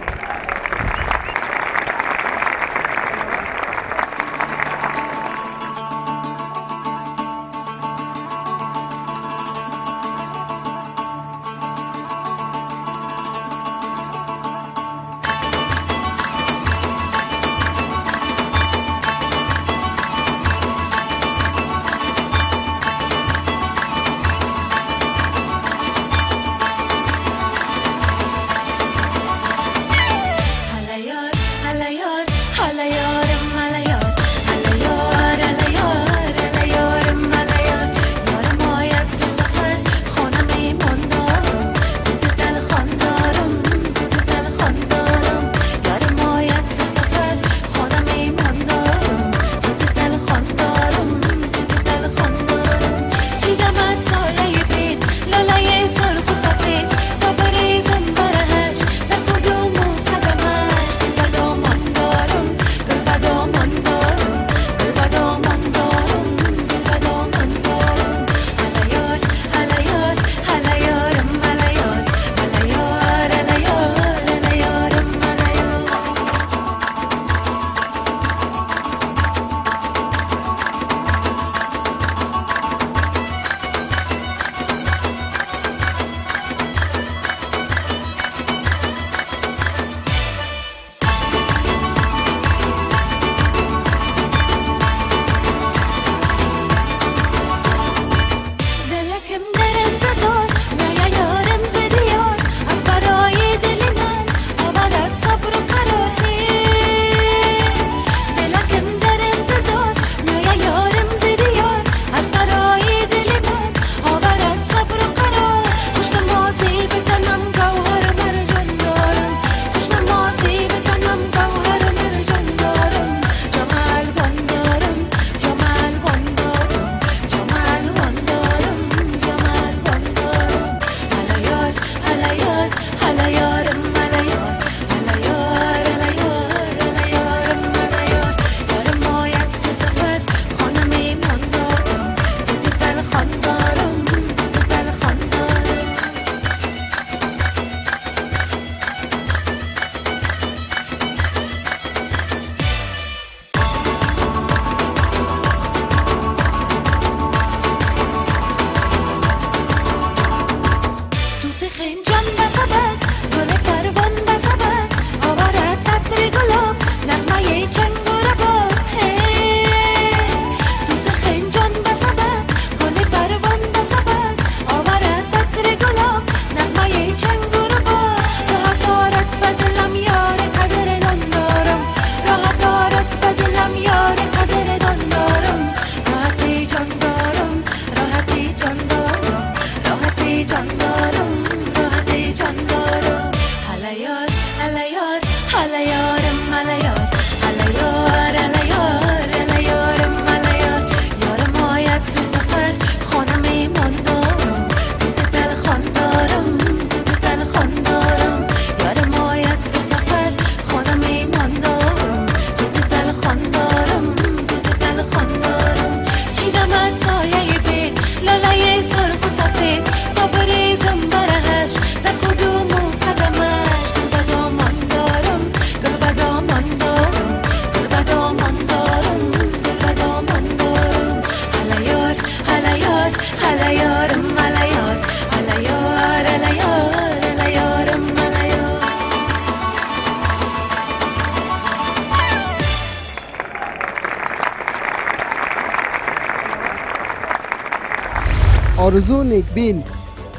آرزو نیکبین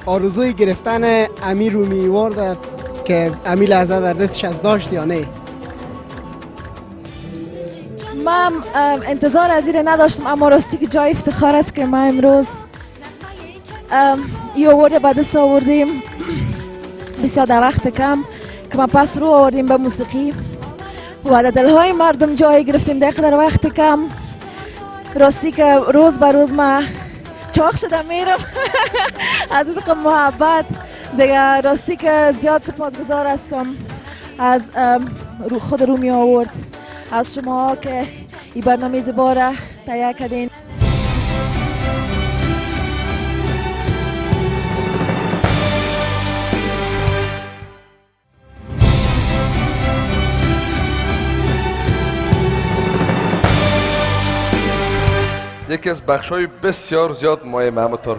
آرزوی گرفتن امیر رومی ایوارد که امی لحظه در دستش از داشت یا نه؟ من انتظار از این نداشتم، اما راستی که جای افتخار است که ما امروز ای آورد به دست آوردیم. بسیار در وقت کم که ما پس رو آوردیم به موسیقی و در دلهای مردم جای گرفتیم در وقت کم. راستی که روز به روز ما چاق شدم میرم از این محبت دیگه. راستی که زیاد سپاسگزار هستم از خود رومی آورد، از شما که این برنامه زیبا را تهیه کردین. یکی از بخش‌های بسیار زیاد مهم، همونطور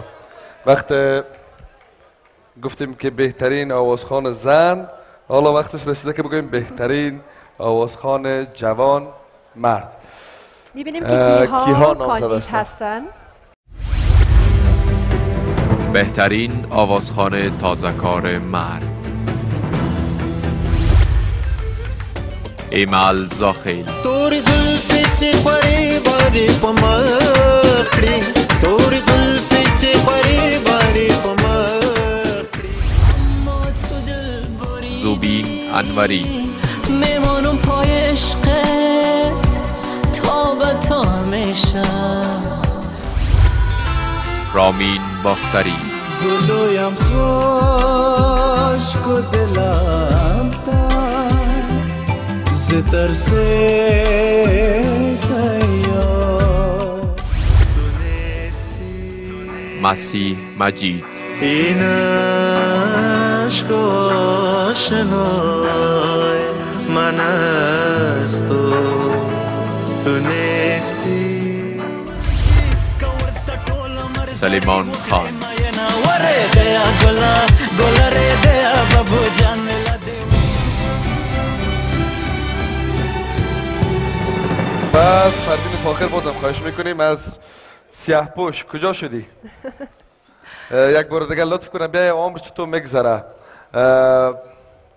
وقت گفتیم که بهترین آوازخوان زن، حالا وقتش رسیده که بگوییم بهترین آوازخوان جوان مرد. می‌بینیم که کیها کاندید هستن. بهترین آوازخوان تازه‌کار مرد: ایمال زاخیل. توری زلفی چی خوری باری پا مخری، توری زلفی چی خوری باری پا مخری. زوبین انوری. میمونم پای عشقت تا به تا همیشه. رامین باختری. گلویم خوش کو دلم مسیح مجید. این عشق آشنای من از تو نیستی. سلیمان خان. بس فردین فاخر بازم خواهش میکنیم از سیاه پوش کجا شدی؟ یک بار دیگه لطف کنم بیای عمر چطور میگذره.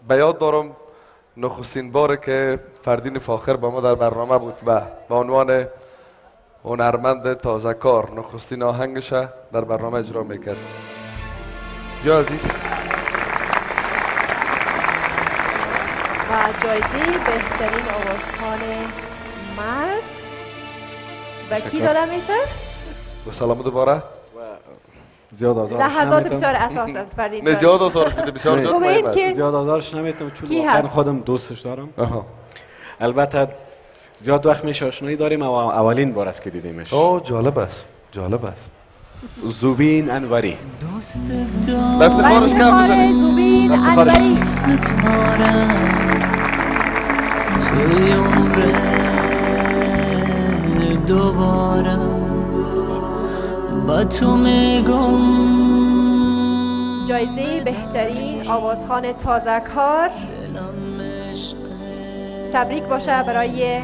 به یاد دارم نخستین باره که فردین فاخر با ما در برنامه بود و به عنوان هنرمند تازه کار نخستین آهنگش در برنامه اجرا میکرد. یا عزیز. و جایزه بهترین آوازخوان مرد به کی داده میشه؟ با سلام دوباره. زیاد آزارش لحظات بسیار اساس است فردین. نه زیاد آزارش میده، بسیار زیاد مهمه. زیاد آزارش نمیتونم چون واقعا خودم دوستش دارم. البته زیاد وقت میشه آشنایی داریم و اولین بار است که دیدیمش. اوه جالب است، جالب است. زوبین انوری. به افتخارش کم بزنید. زوبین انوری. توی عمر دوباره با تو میگم. جایزه بهترین آوازخوان تازه کار تبریک باشه برای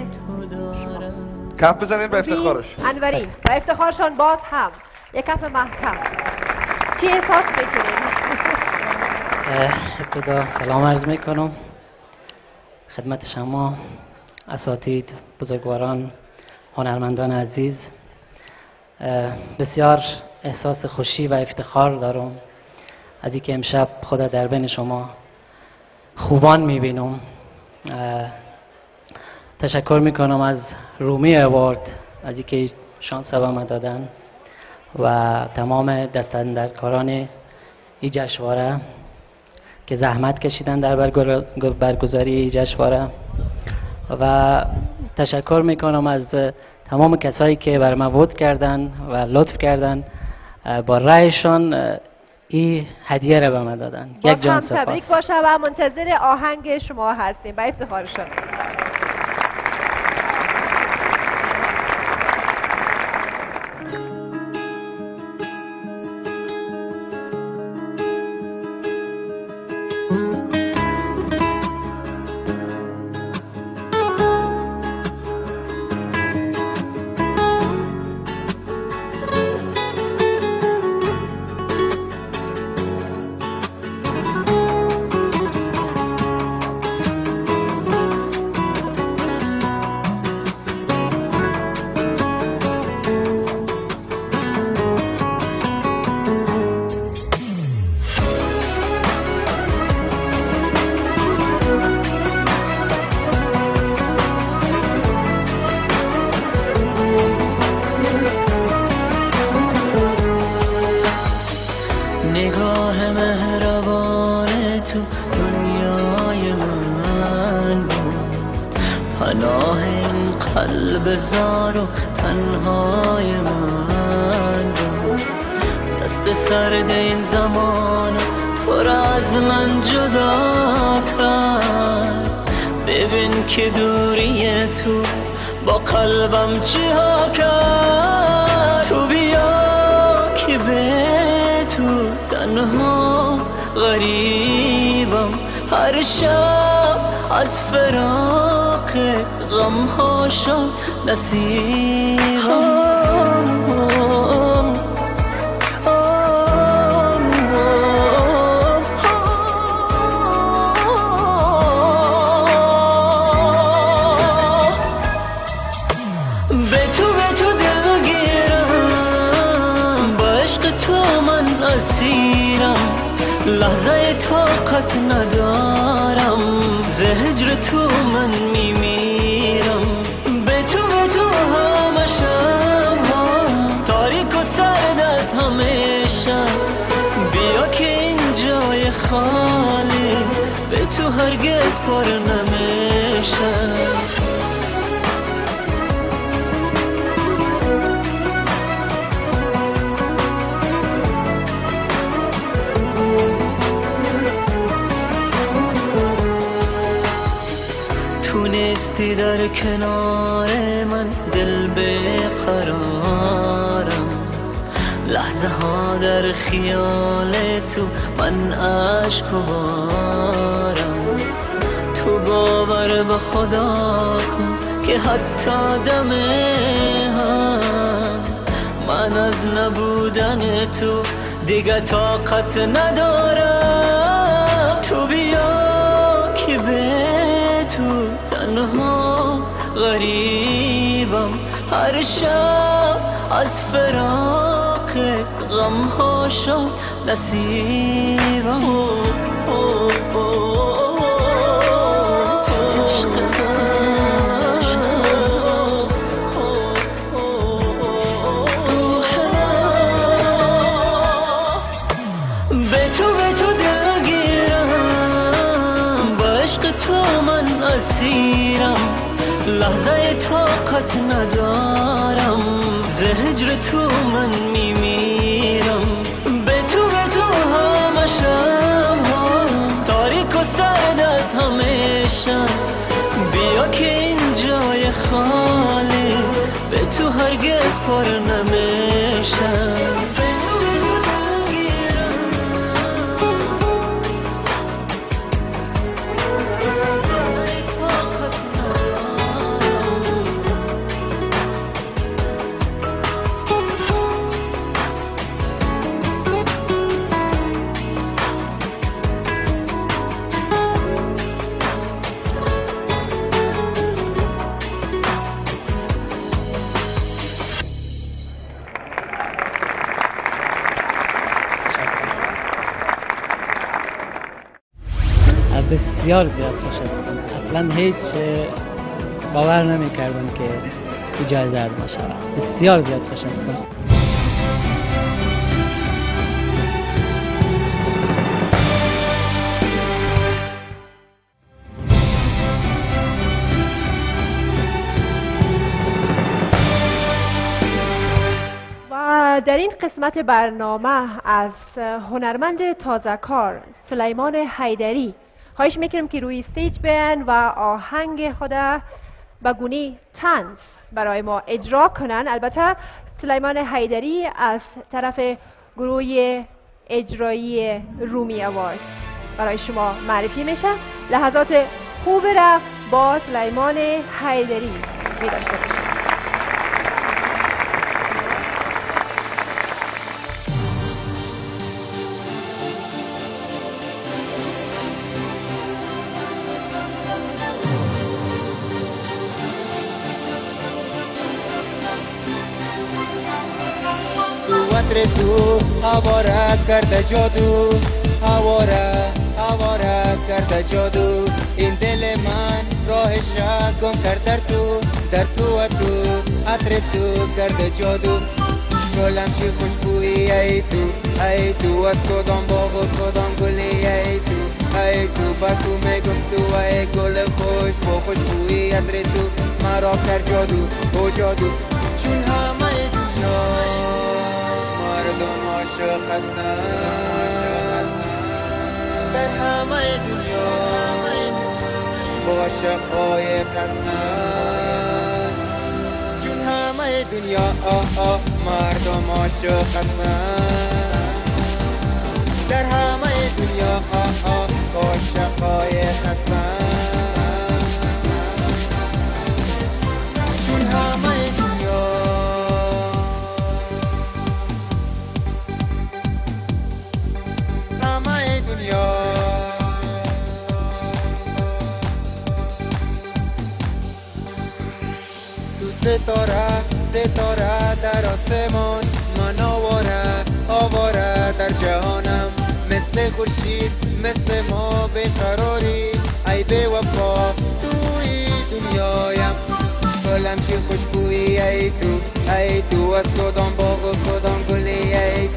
کف بزنید به افتخارش. انوری و افتخارشان باز هم یک کف محکم. چی احساس میکنید؟ ابتدا سلام عرض میکنم خدمت شما اساتید، بزرگواران، هنرمندان عزیز. بسیار احساس خوشی و افتخار دارم از اینکه امشب خدا در بین شما خوبان میبینم. تشکر میکنم از رومی اوارد از اینکه شانس به من دادن و تمام دستاندرکاران این جشنواره که زحمت کشیدن در برگزاری این جشنواره و تشکر میکنم از تمام کسایی که برای من ووت کردن و لطف کردن با رأیشان این هدیه را به من دادن. یک جان سپاس. تبریک باشه و منتظر آهنگ شما هستیم. با افتخارشان. مهربان تو دنیای من بود، پناه این قلب زار و تنهای من بود. دست سرد این زمان تو را از من جدا کرد، ببین که دوری تو با قلبم چی ها کرد. تو بیا که به تو تنها غریبم، هر شب از فراق غم ها شد نصیبم. لحظه طاقت ندارم، ز هجر تو من میمیرم. به تو همه شب‌ها تاریک و سرد از همیشه، بیا که این جای خالی به تو هرگز پر نمیشه. نیستی در کنار من دل بیقرارم، لحظه ها در خیال تو من عشق و بارم. تو باور به خدا کن که حتی دم هم من از نبودن تو دیگه طاقت ندارم. تو بیا که به تو تنها غریبم، هر شب از فراق غم ها شد نصیبم. به تو دلگیرم، با عشق تو من اسیرم. لحظه طاقت ندارم، ز هجر تو من میمیرم. به تو همه شب‌ها تاریک و سرد از همیشه، بیا که این جای خالی به تو هرگز پر نمیشه. بسیار زیاد خوش هستم. اصلا هیچ باور نمی کردم که این جایزه از ما شود. بسیار زیاد خوش هستم. و در این قسمت برنامه از هنرمند تازه کار سلیمان حیدری خواهش میکنم که روی استیج بیان و آهنگ خود به گونه طنز برای ما اجرا کنن. البته سلیمان حیدری از طرف گروه اجرایی رومی اواردز برای شما معرفی میشه. لحظات خوب را با سلیمان حیدری می داشته باشید. تو آواره کرده جادو، آواره کرده جادو. این دل من راهش گم کرد در تو و تو عطر تو کرده جادو. گلم چی خوشبویی ای تو از کدام باغ و کدام گلی ای تو با تو میگم تو ای گل خوش با خوشبویی ادر تو مرا کرد جادو او جادو چون همه دنیا مردم عاشق هستند در همه دنیا با شقایق هستند چون همه دنیا مردم عاشق هستند در همه دنیا با شقایق هستند چون همه دنیا همه دنیا تو ستاره در آسمان من آواره در جهانم مثل خورشید مثل ما بیقراری ای بی وفا توی دنیایم گلم چی خوشبویی ای تو از کدام باغ و کدام گلی ای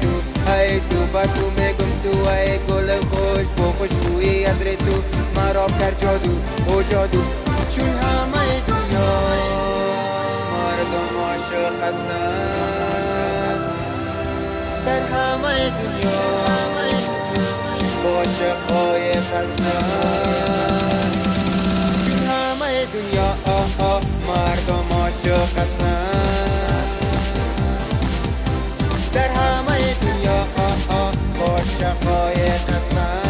تو با تو میگم تو ای گل خوش با خوشبویی ادر تو مرا کرد جادو او جادو چون همه دنیا مردم عاشق هستند در همه دنیا با شقایق هستند چون همه دنیا مردم عاشق هستند در همه دنیا با شقایق هستند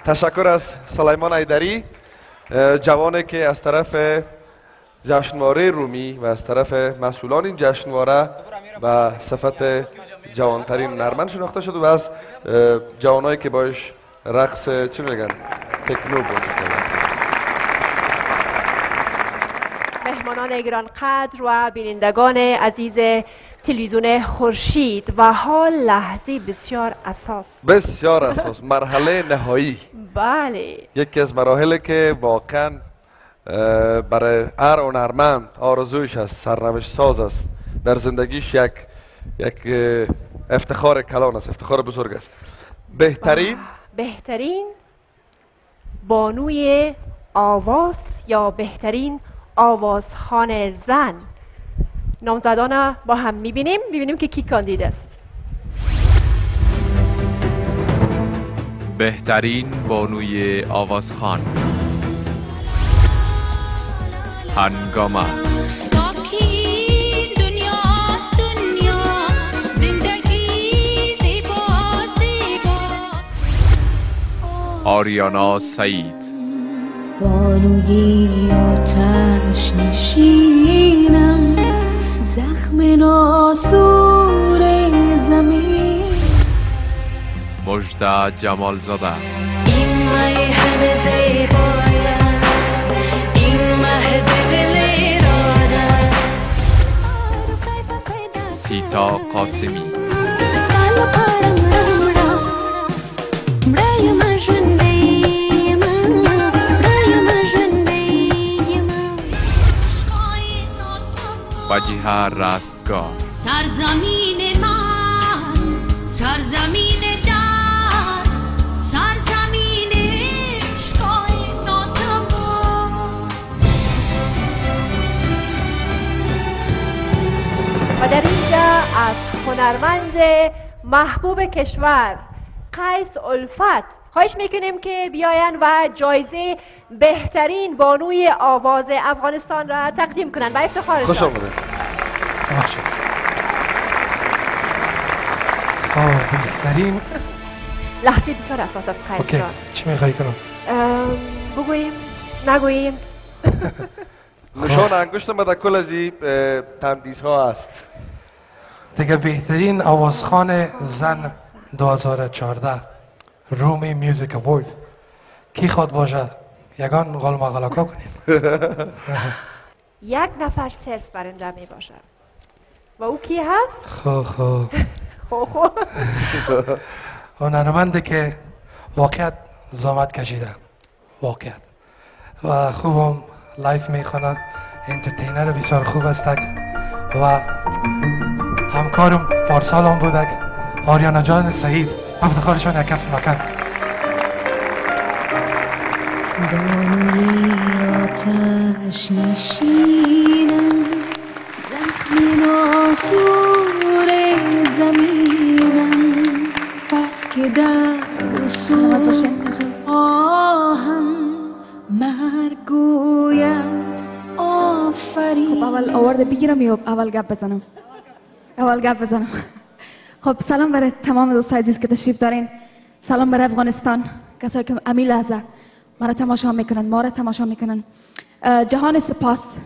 تشکر از سلیمان ایدری، جوانی که از طرف جشنواره رومی و از طرف مسئولان این جشنواره به صفت جوانترین هنرمند شناخته شد و از جوانایی که باش رقص چی میگن تکنو بازی کردن. مهمانان گران قدر و بینندگان عزیز تلویزیون خورشید و حال لحظه بسیار اساس مرحله نهایی. بله، یکی از مراحلی که واقعا برای هر هنرمند آرزویش است، سرنوشت ساز است در زندگیش، یک افتخار کلان است، افتخار بزرگ است. بهترین بانوی آواز یا بهترین آوازخوان زن، نامزدان با هم میبینیم که کی کاندید است. بهترین بانوی آوازخوان هنگامه. آریانا سعید. بانوی آتش نشینم، زخم ناسور زمین. مژده جمالزاده. این میهن زیباید، این مهد دل ایرانه. سیتا قاسمی. وجیه رستگار. سرزمین من، سرزمین درد، سرزمین کائناتم. و در اینجا از هنرمند محبوب کشور قیس الفت خواهش میکنیم که بیاین و جایزه بهترین بانوی آواز افغانستان را تقدیم کنند و افتخارشان. خوش آمده. بهترین لحظه بسیار اساس از قیس جان. چی میخوایی کنم؟ بگوییم نگوییم؟ نشان انگشت ما در کل از این تمدیدها است. دیگه بهترین آوازخوان زن 2014 رومی میوزیک اوارد کی خواد باشه؟ یگان غال مغلقا کنید. یک نفر صرف برنده می باشه و او کی هست؟ خو هنرمنده که واقعیت زحمت کشیده، واقعیت و خوبم لایف میخونه، انترتینر بسیار خوب است و همکارم پارسال هم بودک آریانا جان سعید، افتخارشان یک کف مکن. بانوی آتش نشینم، زخم ناسور زمینم، بس که درد و سوز آهم مرگوید آفرین. خب اول آورده بگیرم یا اول گپ بزنم؟ اول گپ بزنم. خب سلام برای تمام دوستای عزیز که تشریف دارین، سلام برای افغانستان، کسایی که امی لحظه ما را تماشا میکنن، ما را تماشا میکنن. جهان سپاس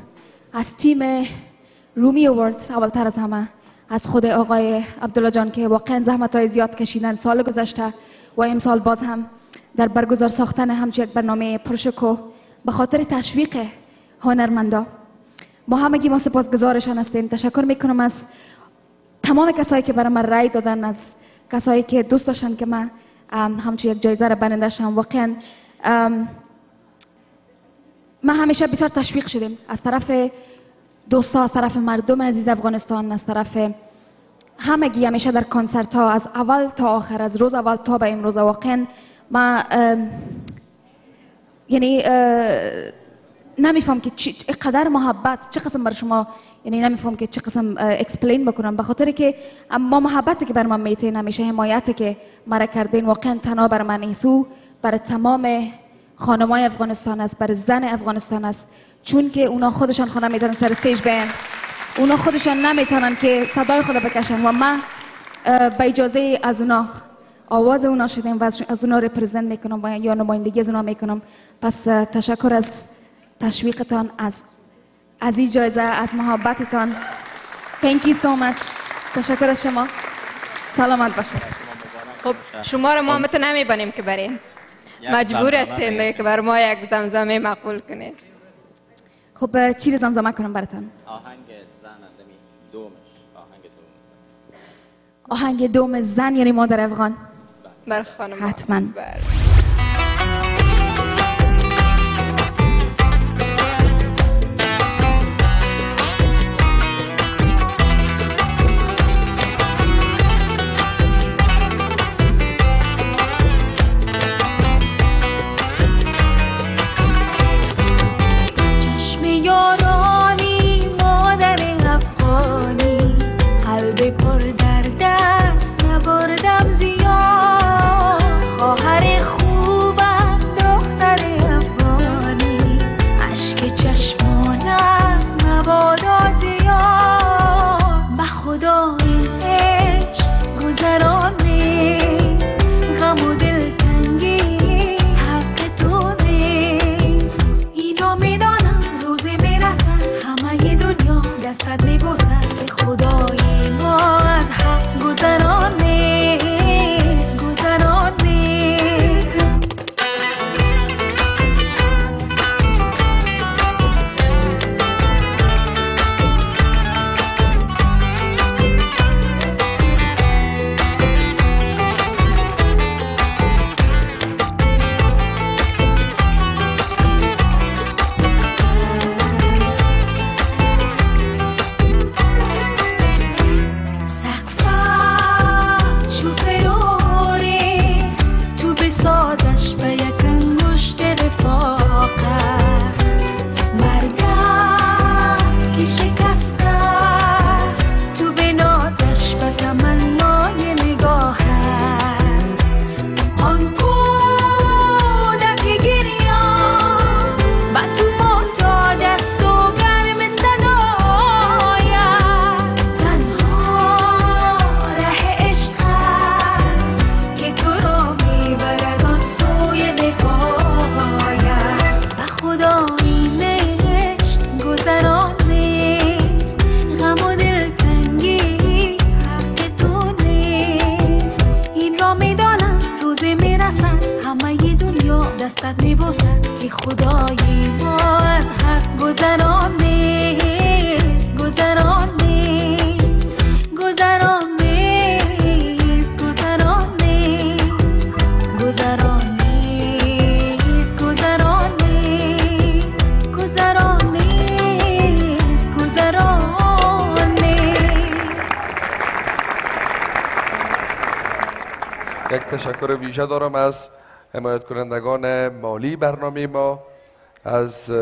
از تیم رومی اووردز، اولتر از همه از خود آقای عبدالله جان که واقعا زحمت‌های زیاد کشیدن سال گذشته و امسال باز هم در برگزار ساختن همچون یک برنامه پرشکوه به خاطر تشویق هنرمندا. ما همگی ما سپاسگزارشان هستیم. تشکر میکنم از تمام کسایی که برای من رای دادن، از کسایی که دوست داشتن که من همچون یک جایزه را برنده شم. واقعا ما همیشه بسیار تشویق شدیم از طرف دوستا، از طرف مردم عزیز افغانستان، از طرف همگی. همیشه در کنسرت ها از اول تا آخر، از روز اول تا به امروز، واقعا ما یعنی نمیفهم که چقدر محبت، چه قسم بر شما، یعنی نمیفهم که چه قسم اکسپلین بکنم، به خاطر که ما محبتی که بر من میتین، همیشه حمایتی که مرا کردین، واقعا تنها بر من ایسو، برای تمام خانمای افغانستان است، برای زن افغانستان است، چون که اونا خودشان خود نمیتونن سر استیج بیان، اونا خودشان نمیتونن که صدای خود بکشن و ما به اجازه از اونا آواز اونا شدیم و از اونا رپرزنت میکنم و یا نمایندگی از اونا میکنم. پس تشکر از تشویقتان، از این جایزه، از محبتتان. Thank you so much. تشکر از شما. سلامت باشید. خب شما رو ما متو نمیبانیم که برین، مجبور هستین که بر ما یک زمزمه مقبول کنید. خب چی رو زمزمه کنم براتون؟ آهنگ زن ادمی دومش، آهنگ دوم زن یعنی مادر افغان. بر خانم حتما. یارانی مادر افغانی، قلب پر در دست نبردم زیاد، خواهر خوبم دختر افغانی، اشک چشمانم مبادا زیاد، به خدا این عشق گذران نیست، غم و دلتنگی حق تو نیست، اینو میدانم دستت میبوسد که خدای ما از یک تشکر ویژه دارم از حمایت کنندگان مالی برنامه ما، از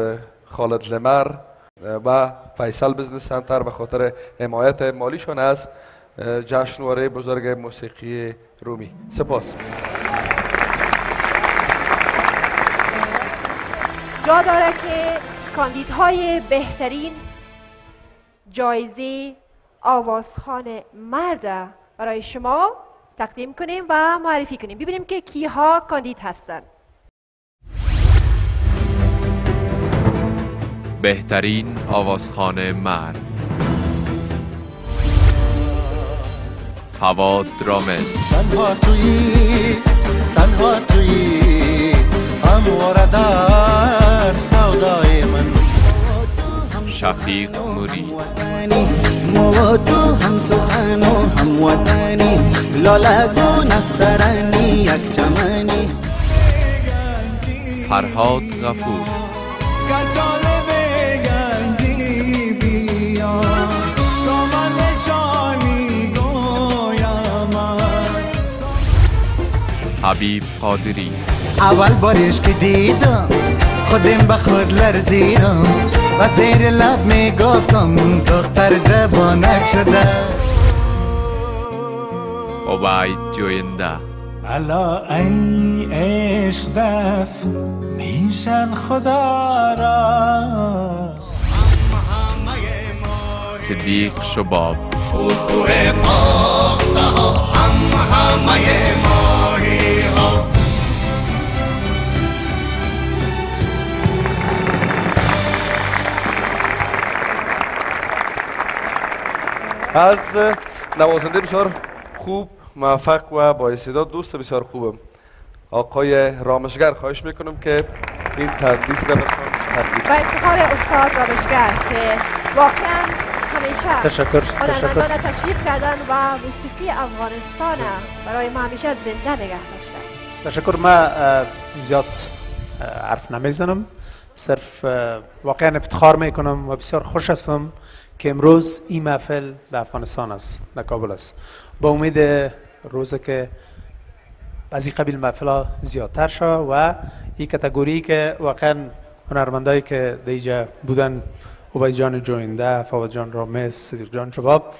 خالد لمر و فیصل بزنس سنتر به خاطر حمایت مالیشون از جشنواره بزرگ موسیقی رومی. سپاس. جا داره که کاندیدهای بهترین جایزه آوازخوان مرد برای شما تقدیم کنیم و معرفی کنیم. ببینیم که کیها کاندید هستند. بهترین آوازخوان مرد: فواد رامز. تنها تویی همواره در سودای من. شفیق مرید. ما تو هم سخن و هم وطنی، لاله نسترنی یک چمنی. فرهاد غفور. حبیب قادری. اول بارش که دیدم خودم به خود لرزیدم و زیر لب میگفتم دختر جوانک شده. عبید جوینده. الا ای عشق دف میسن خدا را. صدیق شباب. کوه پاخته ها همه ماهی ها. از نوازنده بسیار خوب، موفق و با استعداد، دوست بسیار خوبم، آقای رامشگر، خواهش میکنم که این تندیس رو با افتخار استاد رامشگر که واقعا همیشه هنرمندان تشویق کردن و موسیقی افغانستان برای ما همیشه زنده نگه داشتن. تشکر. ما زیاد حرف نمیزنم، صرف واقعا افتخار میکنم و بسیار خوش هستم که امروز این محفل در افغانستان است، در کابل است. با امید روزی که از این قبیل محفل ها زیادتر شد و این کتگوری که واقعا هنرمندایی که دیجا بودن، عبید جان جوینده، فواد جان رامز، صدیق جان شباب،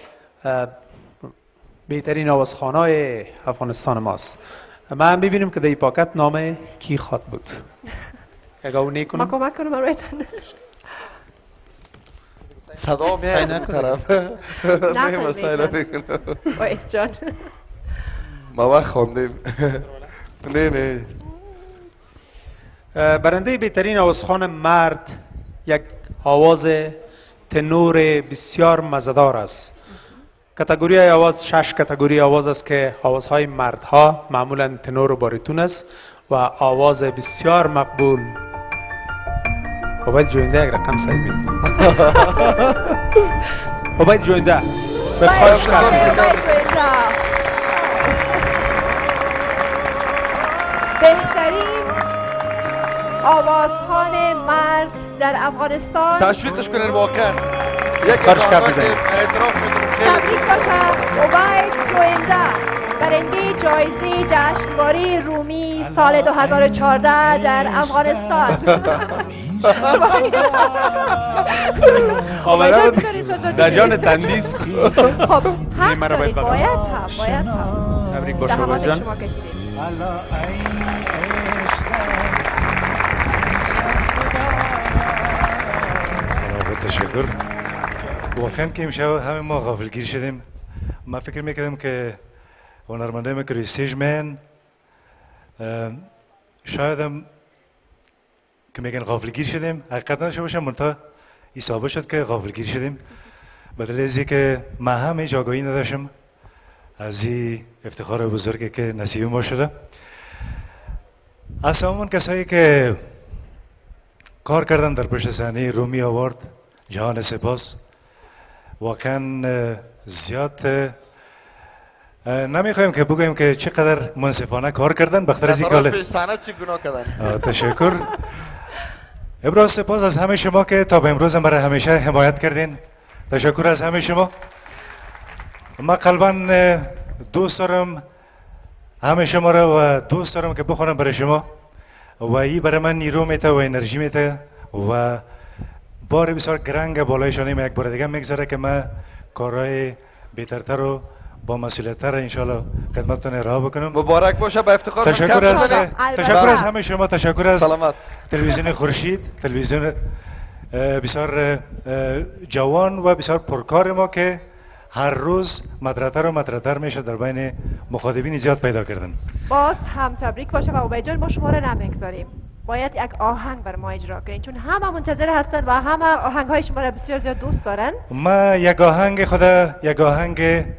بهترین آوازخوانای افغانستان ماست. ما هم ببینیم که در این پاکت نام کی خواد بود. اگه اون نیکنم ما کمک کنم برایتان. صدا میاد از طرف. نه مسائل بکنم. وایس جان. ما وقت خوندیم. نه. برنده بهترین آوازخوان مرد یک آواز تنور بسیار مزدار است. کاتگوری آواز 6 کاتگوری آواز است که آوازهای مردها معمولا تنور و باریتون است و آواز بسیار مقبول. عبید جوینده یک رقم سعی میکنه. عبید جوینده به خواهش کرد. بهترین آوازخوان مرد در افغانستان. تشویقش کنین واقعا. یک خواهش کرد بزنید. اعتراف میکنم. تبریک باشه عبید جوینده، برنده جایزه جشنواره رومی سال 2014 در افغانستان. آمده بود در جان تندیس. خب حق دارید، باید هم تبریک باشه عبید جان. تشکر. واقعا که امشب همه ما غافلگیر شدیم. ما فکر میکردم که هنرمندای ما که روی استیج من شاید هم که میگن غافلگیر شدیم، حقیقت نشه باشه، منتها ثابت شد که غافلگیر شدیم. بدل از که ما هم هیچ آگاهی نداشتم از این افتخار بزرگی که نصیب ما شده. از تمام کسایی که کار کردن در پشت صحنه رومی آوارد، جهان سپاس. واقعا زیاد نمیخوایم که بگویم که چقدر منصفانه کار کردن، بخاطر از اینکه صحنه چی گناه کردن. تشکر. ابراز سپاس از همه شما که تا به امروز برای همیشه حمایت کردین. تشکر از همه شما. ما قلبا دوست دارم همه شما را و دوست دارم که بخورم برای شما و این برای من نیرو میته و انرژی میته و بار بسیار گرنگ بالای شانه یک بار دیگه میگذاره که من کارهای بهترتر و با مسئولیت‌تر انشالله خدمتتون ارائه بکنم. مبارک باشه، به افتخار. تشکر از همه شما، تشکر از تلویزیون خورشید، تلویزیون بسیار جوان و بسیار پرکار ما که هر روز مطرح‌تر و مطرح‌تر میشه در بین مخاطبین زیاد پیدا کردن. باز هم تبریک باشه و عبید جان، ما شما رو نمیگذاریم، باید یک آهنگ بر ما اجرا کنین چون همه منتظر هستن و همه آهنگ‌های شما رو بسیار زیاد دوست دارن. ما یک آهنگ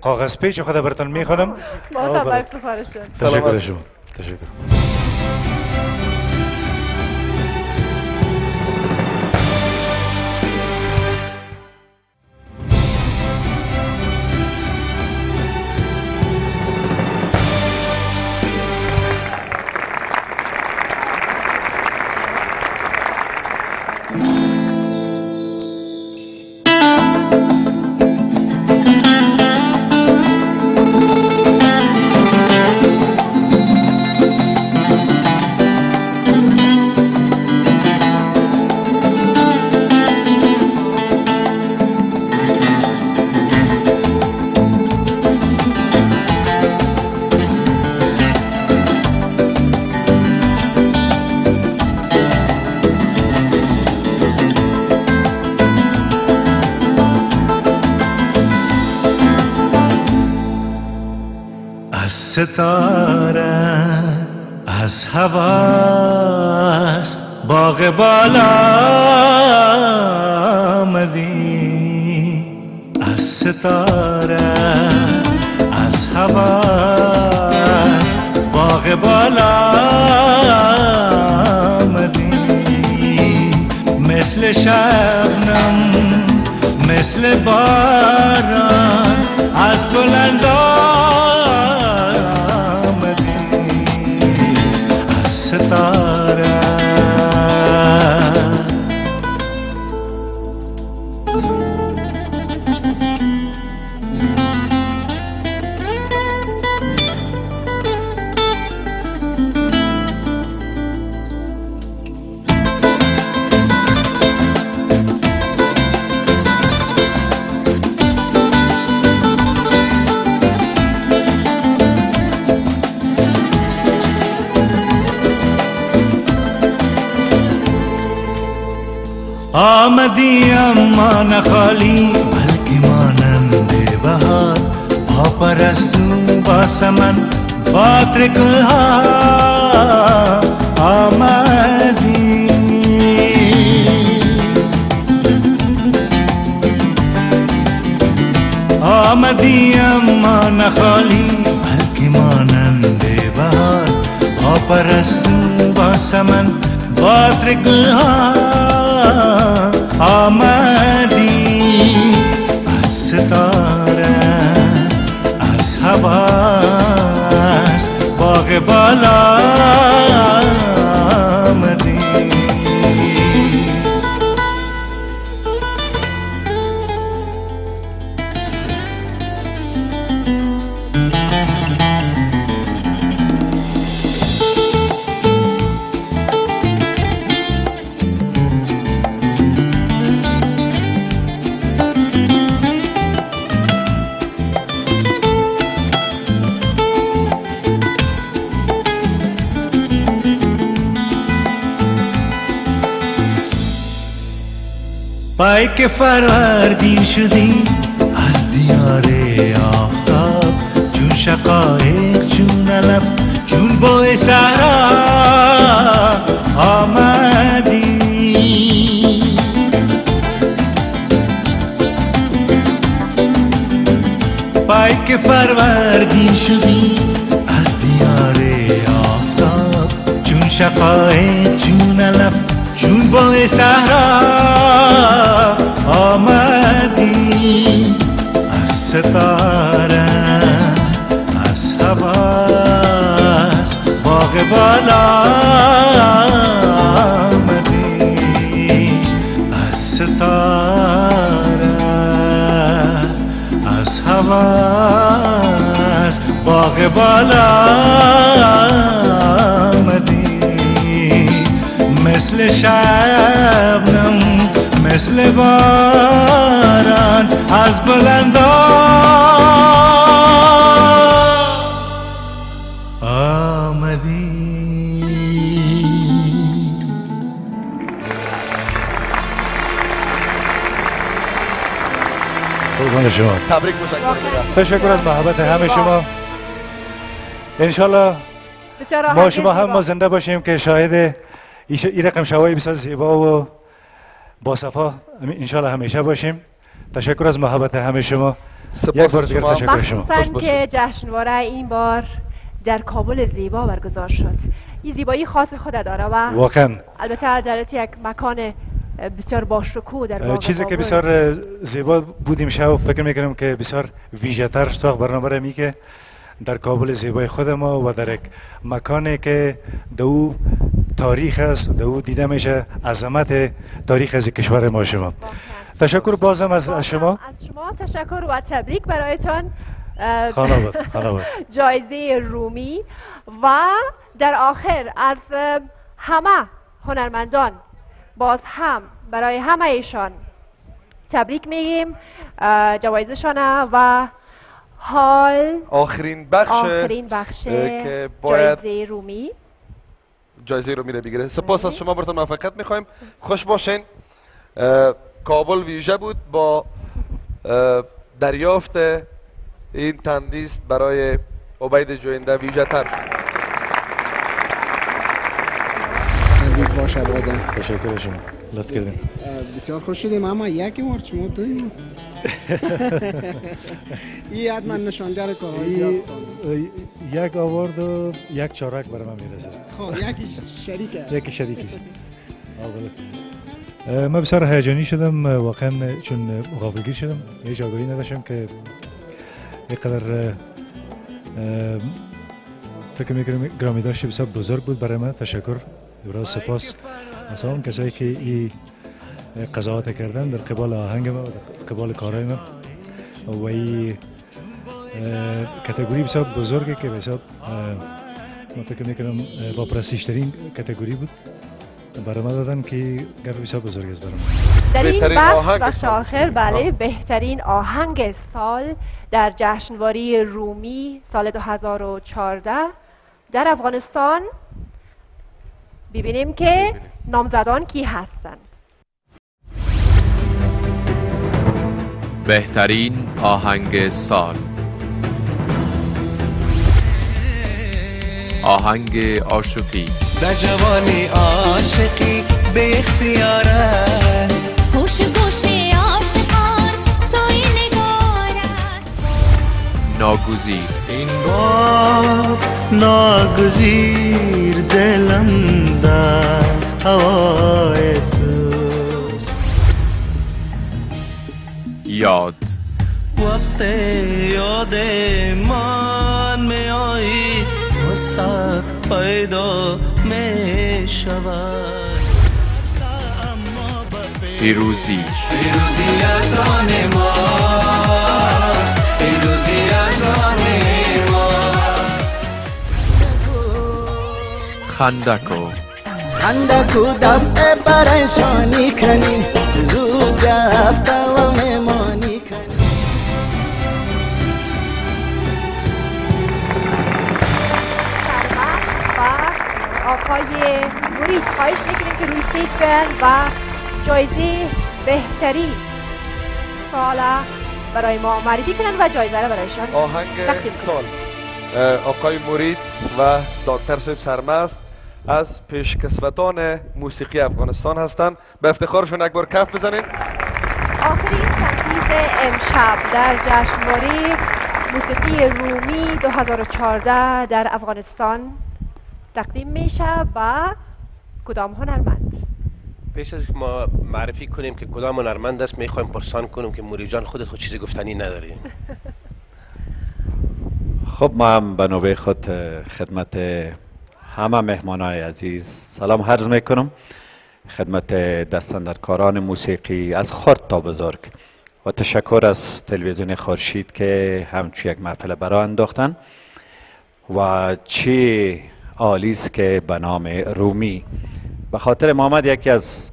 کاغذ پیچ خدا براتون میخونم. باز هم به افتخارشون. تشکر شما. تشکر. ستاره از هواس باغ بالا آمدی، از ستاره از هواس باغ بالا آمدی، مثل شبنم مثل باران از بلندان ستاره. آمدی اما نخالی بلکه مانند بهار، با پرستو با سمن با ترکه ها آمدی. آمدی اما نخالی بلکه مانند بهار، با پرستو با سمن با ترکه ها آمدی، از ستاره از هواس باغ بالا آمدی. پای که فروردین شدی از دیار آفتاب، چون شقایق چون علف چون بوی صحرا آمدی. پای که فروردین شدی از دیار آفتاب، چون شقایق چون علف چون بوی صحرا آمدی، از ستاره از هواس باغ بالا آمدی، از ستاره از هواس از باغ بالا آمدی، مثل شبنم مثل باران از بلندان آمدی. قربان شما. تبریک تشکر از محبت همه شما. انشالله ما شما هم ما زنده باشیم که شاهد این رقم شوهای بسیار زیبا و با صفا انشالله همیشه باشیم. تشکر از محبت همه شما. یک بار دیگر تشکر شما. مخصوصا که جشنواره این بار در کابل زیبا برگزار شد. این زیبایی خاص خود داره و واقعا البته در یک مکان بسیار باشکوه در باغ چیزی که بابل. بسیار زیبا بودیم شب فکر میکنم که بسیار ویژه تر ساخت برنامه را که در کابل زیبای خود ما و در یک مکانی که دو تاریخ است، دو دیده میشه عظمت تاریخ از کشور ما. شما تشکر بازم از شما. از شما تشکر و تبریک برایتان خانواد جایزه رومی و در آخر از همه هنرمندان باز هم برای همه ایشان تبریک میگیم جوایزشان و حال آخرین بخش که باید جایزه رومی رو بگیره. سپاس از شما، براتون موفقیت میخوایم. خوش باشین. کابل ویژه بود با دریافت این تندیست برای عبید جوینده ویژه تر. تبریک باشه بازم. تشکر شما. لطف کردیم. بسیار خوش شدیم. اما یکی وارد شما دویم. این حتما نشانگر کارهای زیاد. یک آورد و یک چارک برای من میرسه. خب یکی شریک است. یکی شریکی است. من بسیار هیجانی شدم واقعا، چون غافلگیر شدم. هیچ آگاهی نداشتم که اینقدر فکر میکنم گرامی داشته بسیار بزرگ بود برای من. تشکر و سپاس از اون کسایی که این قضاوت کردن در قبال آهنگ ما و در قبال کارهای ما و این کاتگوری بسیار بزرگی که بسیار من فکر میکنم با پرستیژترین کاتگوری بود برای ما دادن که گرد بسیار بزرگ است برای ما. در این بخش آخر بله بهترین آهنگ سال در جشنواره رومی سال 2014 در افغانستان ببینیم که نامزدان کی هستند. بهترین آهنگ سال، آهنگ عاشقی. در جوانی عاشقی به اختیار است، هوش گوش عاشقان سوی نگار است. ناگزیر. این بار ناگزیر دلم در هوای توست. یاد. وقت یاد من می آیی وسط پیدا می شود. پیروزی. پیروزی از آن ماست، پیروزی از آن ماست. خندکو. خندکو دفع پریشانی کنی، زود رفته و میمانی کنی. آقای مرید خواهش میکنیم که روی استیج بیان و جایزه بهترین سال برای ما معرفی کنن و جایزه را برایشان آهنگ سال. آقای مرید و دکتر صاحب سرمست از پیشکسوتان موسیقی افغانستان هستند. به افتخارشون یک بار کف بزنید. آخرین تنفیذ امشب در جشنواره موسیقی رومی 2014 در افغانستان تقدیم میشه و کدام هنرمند؟ پیش از ما معرفی کنیم که کدام هنرمند است میخوایم پرسان کنیم که موری جان خودت خود چیزی گفتنی نداری. خب ما هم به نوبه خود خدمت همه مهمانای عزیز سلام عرض میکنم، خدمت دستاندرکاران موسیقی از خرد تا بزرگ و تشکر از تلویزیون خورشید که همچون یک محفل برای انداختن و چه عالی است که به نام رومی. به خاطر محمد یکی از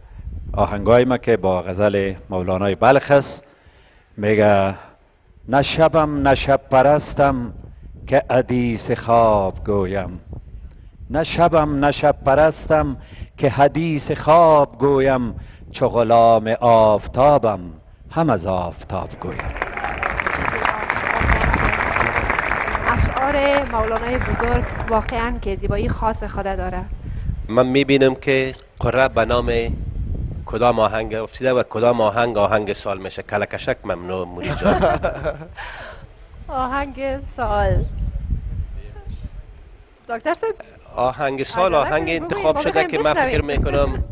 آهنگای ما که با غزل مولانای بلخ است، میگه نه شبم نه شب پرستم که حدیث خواب گویم، نه شبم نه شب پرستم که حدیث خواب گویم، چو غلام آفتابم هم از آفتاب گویم. اشعار مولانای بزرگ واقعا که زیبایی خاص خود داره. من میبینم که قره به نام کدام آهنگ افتیده و کدام آهنگ سال میشه. کلکشک ممنوع موری جان. آهنگ سال دکتر صاحب، آهنگ سال آهنگ انتخاب شده که من فکر میکنم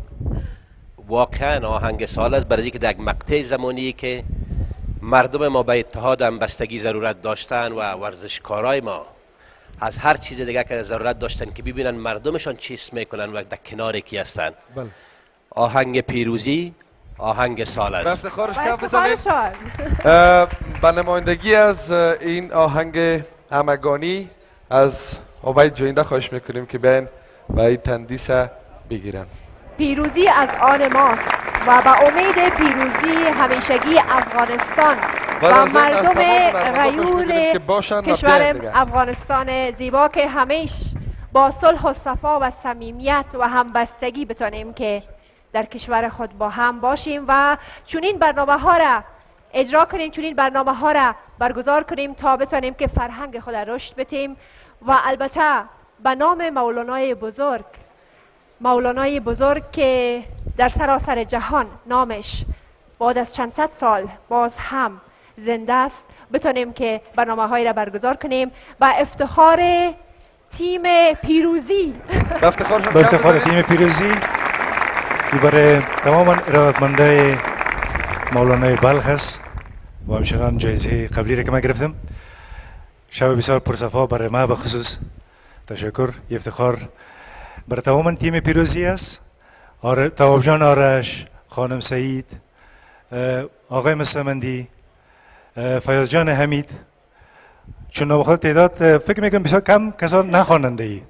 واقعا آهنگ سال است، برای که در یک مقطع زمانی که مردم ما به اتحاد همبستگی ضرورت داشتن و ورزشکارای ما از هر چیز دیگه که ضرورت داشتن که ببینن مردمشان چیز میکنن و در کنار کی هستن. بله. آهنگ پیروزی آهنگ سال است. افتخارش کف بزنیم. به نمایندگی از این آهنگ همگانی از عبید جوینده خواهش میکنیم که بیاین و این تندیس بگیرن. پیروزی از آن ماست و به امید پیروزی همیشگی افغانستان و مردم غیور کشور افغانستان زیبا که همیش با صلح و صفا و صمیمیت و همبستگی بتونیم که در کشور خود با هم باشیم و چنین برنامه ها را اجرا کنیم، چنین برنامه ها را برگزار کنیم تا بتونیم که فرهنگ خود را رشد بدیم و البته به نام مولانای بزرگ که در سراسر جهان نامش بعد از چند صد سال باز هم زنده است، بتونیم که برنامه‌هایی را برگزار کنیم و افتخار تیم پیروزی به افتخار تیم پیروزی که برای تمام ارادتمندای مولانای بلخ است و همچنان جایزه قبلی را که من گرفتم. شب بسیار پرصفا برای ما به خصوص. تشکر. افتخار برای تمام تیم پیروزی است. تواب جان آرش، خانم سعید، آقای مستمندی، فیاض جان حمید، چون نامخواد تعداد فکر میکنم بسیار کم کسان نخواننده ای.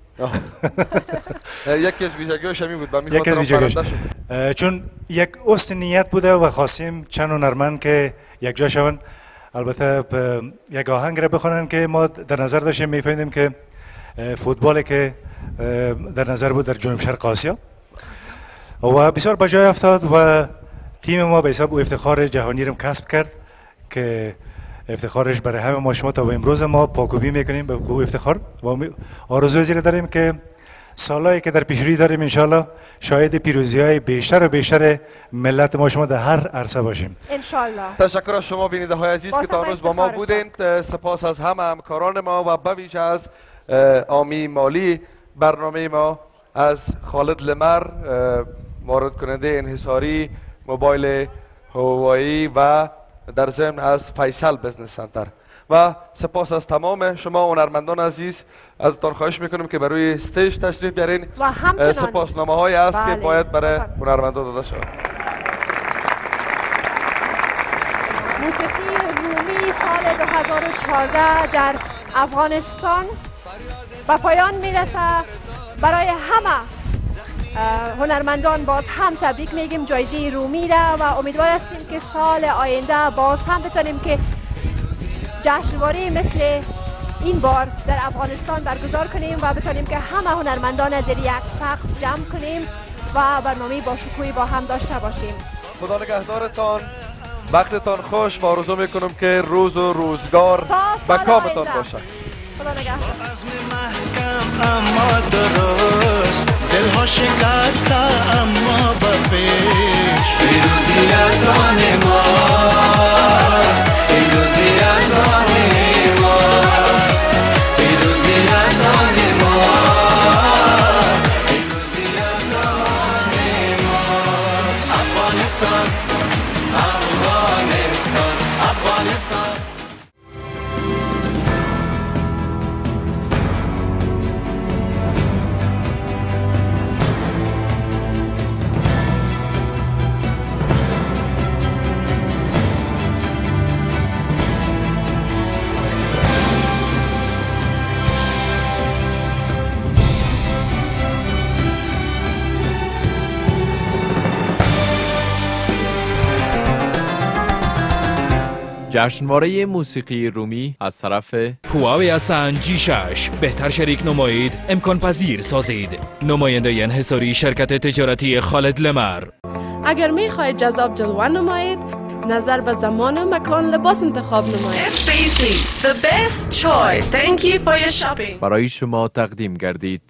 یکی از ویژگی‌هاش همین بود. یکی از ویژگی‌هاش چون یک اصل نیت بوده و خواستیم چند هنرمند که یک جا شوند، البته یک آهنگ را بخونن که ما در نظر داشتیم میفهمیدیم که فوتبال که در نظر بود در جنوب شرق آسیا و بسیار به جای افتاد و تیم ما به حساب افتخار جهانی رو کسب کرد که افتخارش برای همه ما شما تا به امروز ما پاکوبی میکنیم به او افتخار و آرزوی زیر داریم که سالهایی که در پیشروی داریم انشالله شاهد پیروزی های بیشتر و بیشتر ملت ما شما در هر عرصه باشیم انشالله. تشکر از شما بیننده های عزیز که تا امروز با ما بودید. سپاس از همه همکاران ما و به ویژه از عامی مالی برنامه ما، از خالد لمر وارد کننده انحصاری موبایل هوایی و در ضمن از فیصل بزنس سنتر و سپاس از تمام شما هنرمندان عزیز. ازتان خواهش میکنم که برای استیج تشریف بیارین. و همچنان سپاسنامه های است که باید برای هنرمندان داده شود. موسیقی رومی سال 2014 در افغانستان به پایان میرسه. برای همه هنرمندان باز هم تبریک میگیم جایزه رومی را و امیدوار هستیم که سال آینده باز هم بتونیم که جشنواره مثل این بار در افغانستان برگزار کنیم و بتونیم که همه هنرمندان زیر یک سقف جمع کنیم و برنامه با شکوهی با هم داشته باشیم. خدا نگهدارتان، وقتتان خوش و آرزو میکنم که روز و روزگار به کامتان باشه. خدا نگهدار. اما درست دلها شکسته اما بپیش پیروزی از آن ماست، پیروزی از آن ماست، پیروزی از آن ماست، پیروزی از آن ماست. افغانستان افغانستان افغانستان. جشنواره موسیقی رومی از طرف هواوی اسن G6 بهتر شریک نمایید، امکان پذیر سازید. نماینده انحصاری شرکت تجارتی خالد لمر. اگر میخواهید جذاب جلوه نمایید، نظر به زمان و مکان لباس انتخاب نمایید. FBC, the best choice. Thank you for your shopping. برای شما تقدیم گردید.